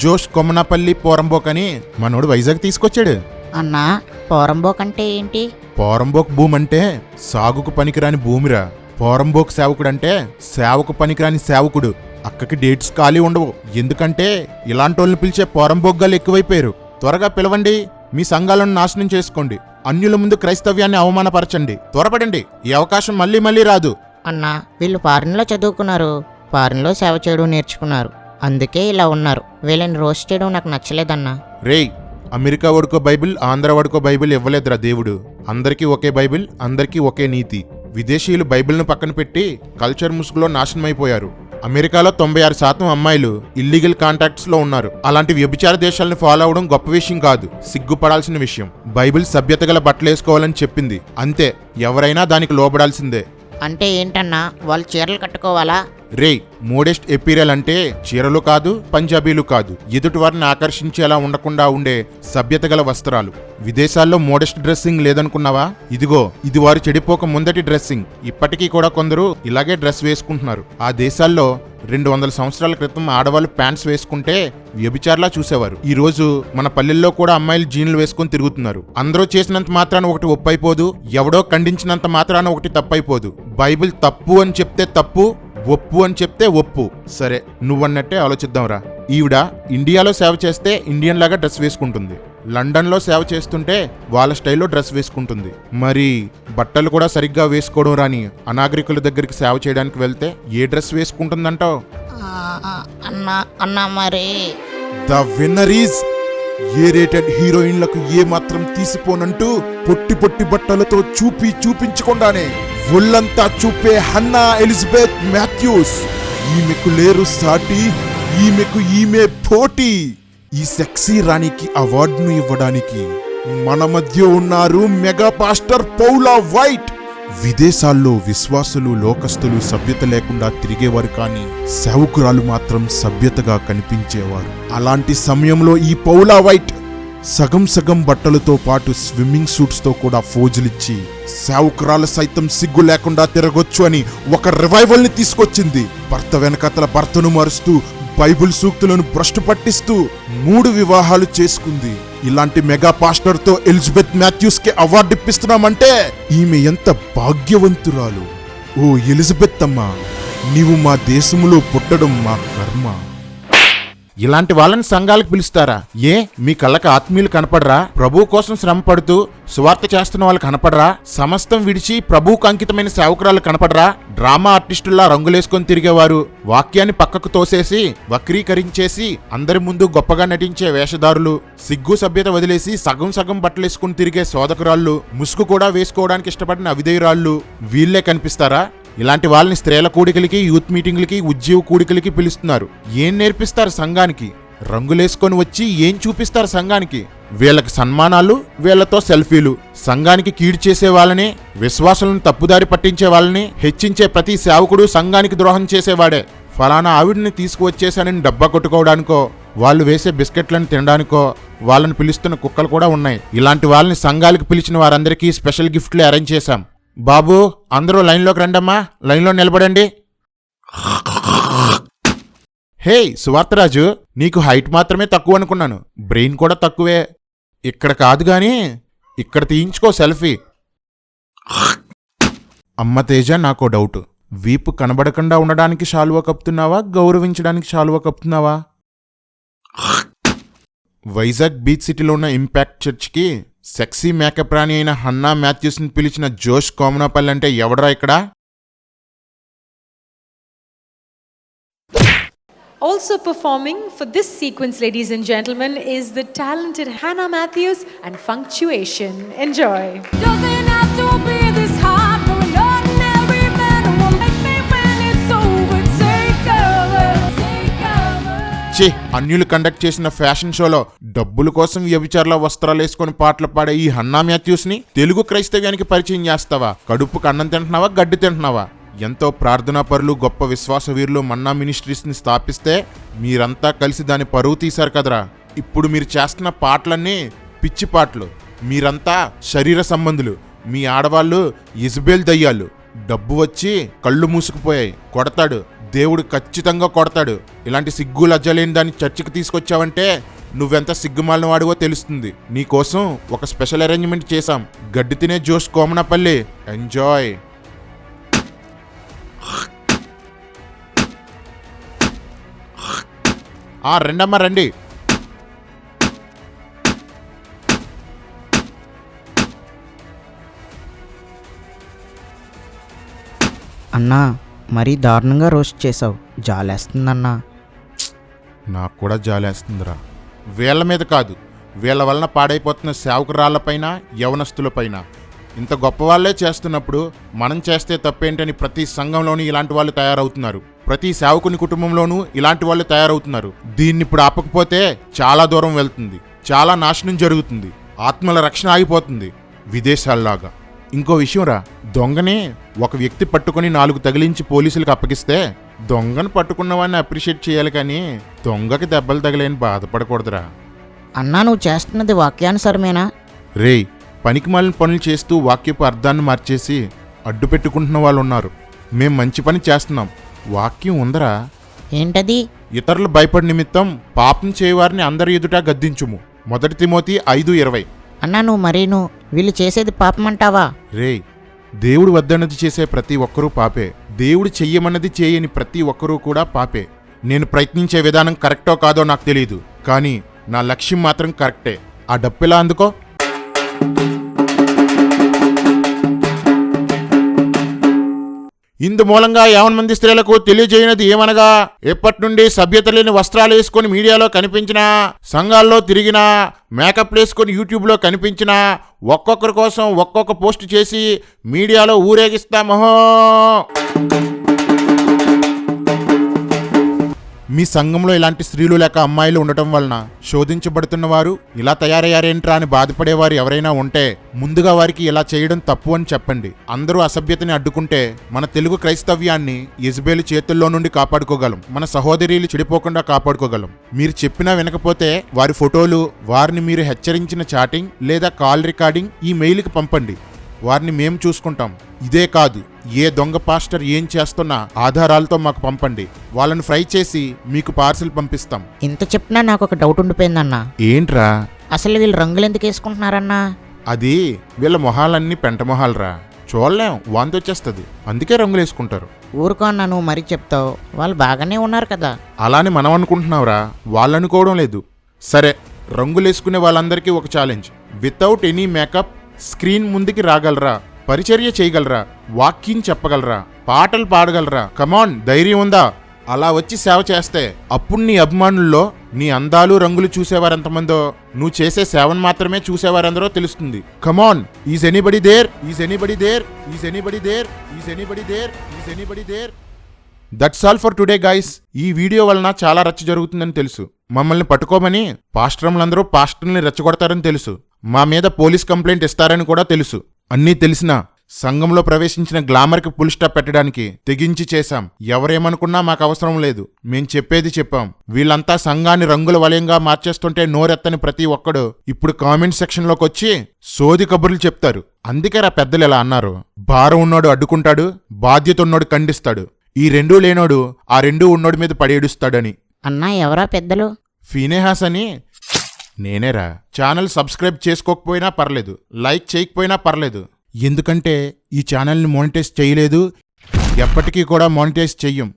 జోష్ కొమ్మనపల్లి పోరంబోక్ అని మనోడు వైజాగ్ తీసుకొచ్చాడు. అన్నా, పోరంబోక్ అంటే ఏంటి? పోరంబోక్ భూమి అంటే సాగుకు పనికిరాని భూమిరా. పోరంబోక్ సేవకుడు అంటే సేవకు పనికిరాని సేవకుడు. అక్కకి డేట్స్ ఖాళీ ఉండవు. ఎందుకంటే ఇలాంటి వాళ్ళని పిలిచే పోరంబోగ్గాలు ఎక్కువైపోయారు. త్వరగా పిలవండి, మీ సంఘాలను నాశనం చేసుకోండి, అన్యుల ముందు క్రైస్తవ్యాన్ని అవమానపరచండి. త్వరపడండి, ఈ అవకాశం మళ్ళీ రాదు. అన్నా, వీళ్ళు ఫారిన్లో చదువుకున్నారు, ఫారిన్లో సేవ చేయడం నేర్చుకున్నారు, అందుకే ఇలా ఉన్నారు. వీళ్ళని రోస్ట్ చేయడం నాకు నచ్చలేదన్నా. రేయ్, అమెరికా వాడుకో బైబిల్, ఆంధ్ర వాడుకో బైబిల్ ఇవ్వలేదురా దేవుడు. అందరికీ ఒకే బైబిల్, అందరికీ ఒకే నీతి. విదేశీయులు బైబిల్ను పక్కన పెట్టి కల్చర్ ముసుగులో నాశనమైపోయారు. అమెరికాలో 96% అమ్మాయిలు ఇల్లీగల్ కాంటాక్ట్స్ లో ఉన్నారు. అలాంటి వ్యభిచార దేశాలను ఫాలో అవడం గొప్ప విషయం కాదు, సిగ్గుపడాల్సిన విషయం. బైబిల్ సభ్యత గల బట్టలు వేసుకోవాలని చెప్పింది, అంతే. ఎవరైనా దానికి లోబడాల్సిందే. అంటే ఏంటన్నా, వాళ్ళు చీరలు కట్టుకోవాలా? రేయ్, మోడెస్ట్ ఎపీరియల్ అంటే చీరలు కాదు, పంజాబీలు కాదు, ఎదుటి వారిని ఆకర్షించేలా ఉండకుండా ఉండే సభ్యత గల వస్త్రాలు. విదేశాల్లో మోడెస్ట్ డ్రెస్సింగ్ లేదనుకున్నావా? ఇదిగో, ఇది వారు చెడిపోక ముందటి డ్రెస్సింగ్. ఇప్పటికీ కూడా కొందరు ఇలాగే డ్రెస్ వేసుకుంటున్నారు. ఆ దేశాల్లో 200 సంవత్సరాల క్రితం ఆడవాళ్ళు ప్యాంట్స్ వేసుకుంటే వ్యభిచారులా చూసేవారు. ఈ రోజు మన పల్లెల్లో కూడా అమ్మాయిలు జీన్లు వేసుకుని తిరుగుతున్నారు. అందరూ చేసినంత మాత్రాన ఒకటి ఒప్పైపోదు, ఎవడో ఖండించినంత మాత్రాన ఒకటి తప్పైపోదు. బైబిల్ తప్పు అని చెప్తే తప్పు, ఒప్పు అని చెప్తే ఒప్పు. సరే, నువ్వన్నట్టే ఆలోచిద్దాంరా. ఈవిడ ఇండియాలో సేవ చేస్తే ఇండియన్ లాగా డ్రెస్ వేసుకుంటుంది, లండన్లో సేవ చేస్తుంటే వాళ్ళ స్టైల్లో డ్రెస్ వేసుకుంటుంది. మరి బట్టలు కూడా సరిగ్గా వేసుకోవడం రాని అనాగరికుల దగ్గరికి సేవ చేయడానికి వెళ్తే ఏ డ్రెస్ వేసుకుంటుందంటావు? అన్నా మరి the winner is A rated హీరోయిన్లకు ఏ మాత్రం తీసిపోనంటూ పొట్టి బట్టలతో చూపించకుండానే ఒళ్ళంతా చూపే హన్నా ఎలిజబెత్ మాథ్యూస్. ఈమెకు లేరు సాటి, ఈమె పోటీ. ఈ సెక్సీ రాణికి అవార్డును ఇవ్వడానికి మన మధ్య ఉన్నారు మెగా పాస్టర్ పౌలా వైట్. విదేశాల్లో విశ్వాసులు, లోకస్తులు సభ్యత లేకుండా తిరిగేవారు, కానీ సేవకురాలు మాత్రం సభ్యతగా కనిపించేవారు. అలాంటి సమయంలో ఈ పౌలా వైట్ సగం సగం బట్టలతో పాటు స్విమ్మింగ్ సూట్స్తో కూడా ఫోజులిచ్చి సేవకురాలు సైతం సిగ్గు లేకుండా తిరగొచ్చు అని ఒక రివైవల్ని తీసుకొచ్చింది. భర్త వెనకతల భర్తను మారుస్తూ బైబిల్ సూక్తులను భ్రష్టు పట్టిస్తూ 3 వివాహాలు చేసుకుంది. ఇలాంటి మెగా పాస్టర్తో ఎలిజబెత్ మాథ్యూస్ కి అవార్డు ఇప్పిస్తున్నామంటే ఈమె ఎంత భాగ్యవంతురాలు. ఓ ఎలిజబెత్ అమ్మా, నీవు మా దేశములో పుట్టడం మా కర్మ. ఇలాంటి వాళ్ళని సంఘాలకు పిలుస్తారా? ఏ మీ కళ్ళకి ఆత్మీయులు కనపడరా? ప్రభు కోసం శ్రమ పడుతూ సువార్త చేస్తున్న వాళ్ళు కనపడరా? సమస్తం విడిచి ప్రభువుకు అంకితమైన సేవకురాలు కనపడరా? డ్రామా ఆర్టిస్టుల్లా రంగులేసుకొని తిరిగేవారు, వాక్యాన్ని పక్కకు తోసేసి వక్రీకరించేసి అందరి ముందు గొప్పగా నటించే వేషధారులు, సిగ్గు సభ్యత వదిలేసి సగం సగం బట్టలేసుకుని తిరిగే శోధకురాళ్ళు, ముసుగు కూడా వేసుకోవడానికి ఇష్టపడిన అవిధేయురాళ్ళు వీళ్లే కనిపిస్తారా? ఇలాంటి వాళ్ళని స్త్రీల కూడికలకి, యూత్ మీటింగ్లకి, ఉద్యోగ కూడికలకి పిలుస్తున్నారు. ఏం నేర్పిస్తారు సంఘానికి? రంగులేసుకొని వచ్చి ఏం చూపిస్తారు సంఘానికి? వీళ్ళకి సన్మానాలు, వీళ్లతో సెల్ఫీలు. సంఘానికి కీడు చేసే వాళ్ళని, విశ్వాసులను తప్పుదారి పట్టించే వాళ్ళని హెచ్చించే ప్రతి సేవకుడు సంఘానికి ద్రోహం చేసేవాడే. ఫలానా ఆవిడ్ని తీసుకువచ్చేసానని డబ్బా కొట్టుకోవడానికో, వాళ్ళు వేసే బిస్కెట్లను తినడానికో వాళ్ళని పిలుస్తున్న కుక్కలు కూడా ఉన్నాయి. ఇలాంటి వాళ్ళని సంఘాలకు పిలిచిన వారందరికీ స్పెషల్ గిఫ్ట్లు అరేంజ్ చేశాం. బాబు, అందరూ లైన్లోకి రండమ్మా, లైన్లో నిలబడండి. హే సువార్తరాజు, నీకు హైట్ మాత్రమే తక్కువ అనుకున్నాను, బ్రెయిన్ కూడా తక్కువే. ఇక్కడ కాదు గాని ఇక్కడ తీయించుకో సెల్ఫీ. అమ్మ తేజ, నాకో డౌట్. వీపు కనబడకుండా ఉండడానికి శాలువా కప్పుతున్నావా, గౌరవించడానికి శాలువా కప్పుతున్నావా? వైజాగ్ బీచ్ సిటీలో ఉన్న ఇంపాక్ట్ చర్చ్కి సెక్సీ మేకప్ రాణి అయిన హన్నా మాథ్యూస్ని పిలిచిన జోష్ కోమనాపల్లి అంటే ఎవడరా ఇక్కడ? Also performing for this sequence, ladies and gentlemen, is the talented Hannah Matthews and Functuation. Enjoy. Doesn't have to be this hard for an ordinary man who will make me when it's over. Take over, take over. ఛీ, అన్యులు conduct చేసిన fashion షోలో డబ్బుల కోసం వ్యభిచారుల వస్త్రాలు వేసుకొని పాటలు పాడే ఈ హన్నా మాథ్యూస్ని తెలుగు క్రైస్తవ్యానికి పరిచయం చేస్తావా? కడుపుకు అన్నం తింటున్నావా, గడ్డి తింటున్నావా? ఎంతో ప్రార్థనాపరులు, గొప్ప విశ్వాస వీరులు మన్నా మినిస్ట్రీస్ని స్థాపిస్తే మీరంతా కలిసి దాని పరువు తీశారు కదరా. ఇప్పుడు మీరు చేస్తున్న పాటలన్నీ పిచ్చి పాటలు. మీరంతా శరీర సంబంధులు. మీ ఆడవాళ్ళు ఇజబేల్ దయ్యాలు. డబ్బు వచ్చి కళ్ళు మూసుకుపోయాయి. కొడతాడు దేవుడు, ఖచ్చితంగా కొడతాడు. ఇలాంటి సిగ్గు లజ్జలేని దాన్ని చర్చికి తీసుకొచ్చావంటే నువ్వెంత సిగ్గుమాలిన వాడివో తెలుస్తుంది. నీకోసం ఒక స్పెషల్ అరేంజ్మెంట్ చేశాం. గడ్డి తినే జోష్ కోమనాపల్లి, ఎంజాయ్. రెండమ్మా రండి. అన్నా, మరీ దారుణంగా రోస్ట్ చేసావు, జాలేస్తుందన్నా. నాకు కూడా జాలేస్తుందిరా. వీళ్ళ మీద కాదు, వీళ్ళ వలన పాడైపోతున్న సేవకురాళ్లపైన, యవనస్తులపైన. ఇంత గొప్ప వాళ్ళే చేస్తున్నప్పుడు మనం చేస్తే తప్పేంటని ప్రతి సంఘంలోనూ ఇలాంటి వాళ్ళు తయారవుతున్నారు. ప్రతి సేవకుని కుటుంబంలోనూ ఇలాంటి వాళ్ళు తయారవుతున్నారు. దీన్ని ఇప్పుడు ఆపకపోతే చాలా దూరం వెళ్తుంది, చాలా నాశనం జరుగుతుంది, ఆత్మల రక్షణ ఆగిపోతుంది విదేశాల్లాగా. ఇంకో విషయం రా, దొంగని ఒక వ్యక్తి పట్టుకుని 4 తగిలించి పోలీసులకు అప్పగిస్తే దొంగను పట్టుకున్న వాడిని అప్రిషియేట్ చేయాలి, కానీ దొంగకి దెబ్బలు తగిలేని బాధపడకూడదురా. అన్నా, నువ్వు చేస్తున్నది వాక్యానుసారమేనా? రేయ్, పనికిమాలిన పనులు చేస్తూ వాక్యపు అర్థాన్ని మార్చేసి అడ్డు పెట్టుకుంటున్న వాళ్ళు ఉన్నారు. మేం మంచి పని చేస్తున్నాం. వాక్యం ఉందరా. ఏంటది? ఇతరులు భయపడి నిమిత్తం పాపం చేయవారిని అందరి ఎదుట గద్దించుము. 1 తిమోతి 5:20. అన్నా, నువ్వు వీళ్ళు చేసేది పాపమంటావా? రేయ్, దేవుడు వద్దన్నది చేసే ప్రతి ఒక్కరూ పాపే. దేవుడు చెయ్యమన్నది చేయని ప్రతి ఒక్కరూ కూడా పాపే. నేను ప్రయత్నించే విధానం కరెక్టో కాదో నాకు తెలియదు, కానీ నా లక్ష్యం మాత్రం కరెక్టే. ఆ డప్పెలా అందుకో. ఇందు మూలంగా 50 మంది స్త్రీలకు తెలియజేయనది ఏమనగా, ఎప్పటి నుండి సభ్యత లేని వస్త్రాలు వేసుకొని మీడియాలో కనిపించినా, సంఘాల్లో తిరిగినా, మేకప్ వేసుకొని యూట్యూబ్లో కనిపించినా, ఒక్కొక్కరి కోసం ఒక్కొక్క పోస్ట్ చేసి మీడియాలో ఊరేగిస్తామో. మీ సంఘంలో ఇలాంటి స్త్రీలు లేక అమ్మాయిలు ఉండటం వలన శోధించబడుతున్న వారు, ఇలా తయారయ్యారేంట్రా అని బాధపడేవారు ఎవరైనా ఉంటే ముందుగా వారికి ఇలా చేయడం తప్పు అని చెప్పండి. అందరూ అసభ్యతని అడ్డుకుంటే మన తెలుగు క్రైస్తవ్యాన్ని యెజబెలు చేతుల్లో నుండి కాపాడుకోగలం. మన సహోదరీలు చెడిపోకుండా కాపాడుకోగలం. మీరు చెప్పినా వినకపోతే వారి ఫోటోలు, వారిని మీరు హెచ్చరించిన చాటింగ్ లేదా కాల్ రికార్డింగ్ ఈ మెయిల్కి పంపండి. వారిని మేము చూసుకుంటాం. ఇదే కాదు, ఏ దొంగ పాస్టర్ ఏం చేస్తున్నా ఆధారాలతో మాకు పంపండి. వాళ్ళని ఫ్రై చేసి మీకు పార్సిల్ పంపిస్తాం. ఇంత చెప్పినా నాకు ఒక డౌట్ ఉండిపోయిందన్నా. ఏంట్రా? అసలు వీళ్ళు రంగులు ఎందుకు వేసుకుంటున్నారన్నా? అది వీళ్ళ మొహాలన్నీ పెంట మొహాలరా, చూడలేం, వాంతి వచ్చేస్తుంది, అందుకే రంగులు వేసుకుంటారు. ఊరుకో అన్నా, నువ్వు మరీ చెప్తావు. వాళ్ళు బాగానే ఉన్నారు కదా. అలానే మనం అనుకుంటున్నావురా, వాళ్ళు అనుకోవడం లేదు. సరే, రంగులు వేసుకునే వాళ్ళందరికీ ఒక challenge. Without any makeup screen ముందుకి రాగలరా? పరిచర్య చేయగలరా? వాక్యం చెప్పగలరా? పాటలు పాడగలరా? కమాన్, ధైర్యం ఉందా? అలా వచ్చి సేవ చేస్తే అప్పుడు నీ అభిమానుల్లో నీ అందాలు రంగులు చూసేవారెంతమందో, నువ్వు చేసే సేవను మాత్రమే చూసేవారెందరో తెలుస్తుంది. Come on, is anybody there? Is anybody there? Is anybody there? Is anybody there? Is anybody there? That's all for today guys. ఈ వీడియో వలన చాలా రచ్చ జరుగుతుందని తెలుసు. మమ్మల్ని పట్టుకోమని పాస్టర్లందరూ పాస్టర్ని రెచ్చగొడతారని తెలుసు. మా మీద పోలీస్ కంప్లైంట్ ఇస్తారని కూడా తెలుసు. అన్నీ తెలిసినా సంఘంలో ప్రవేశించిన గ్లామర్కి ఫుల్ స్టాప్ పెట్టడానికి తెగించి చేశాం. ఎవరేమనుకున్నా మాకు అవసరం లేదు. మేం చెప్పేది చెప్పాం. వీళ్ళంతా సంఘాన్ని రంగుల వలయంగా మార్చేస్తుంటే నోరెత్తని ప్రతి ఒక్కడు ఇప్పుడు కామెంట్ సెక్షన్లోకి వచ్చి సోది కబుర్లు చెప్తారు. అందుకేరా పెద్దలు ఇలా అన్నారు, భారం ఉన్నోడు అడ్డుకుంటాడు, బాధ్యత ఉన్నోడు ఖండిస్తాడు, ఈ రెండూ లేనోడు ఆ రెండూ ఉన్నోడి మీద పడేడుస్తాడని. అన్నా, ఎవరా పెద్దలు? ఫీనేహాస్ అని. నేనేరా. ఛానల్ సబ్స్క్రైబ్ చేసుకోకపోయినా పర్లేదు, లైక్ చేయకపోయినా పర్లేదు. ఎందుకంటే ఈ ఛానల్ని మానిటైజ్ చేయలేదు, ఎప్పటికీ కూడా మానిటైజ్ చెయ్యం.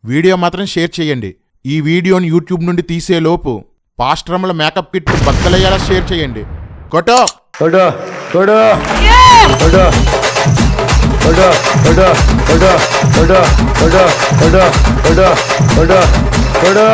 వీడియో మాత్రం షేర్ చేయండి. ఈ వీడియోని యూట్యూబ్ నుండి తీసే లోపు పాస్ట్రమ్ల మేకప్ కిట్ బద్దలయ్యేలా షేర్ చేయండి. కొటో కొటో కొటో కొటో కొటో కొటో కొటో కొటో కొటో కొటో కొటో కొటో కొటో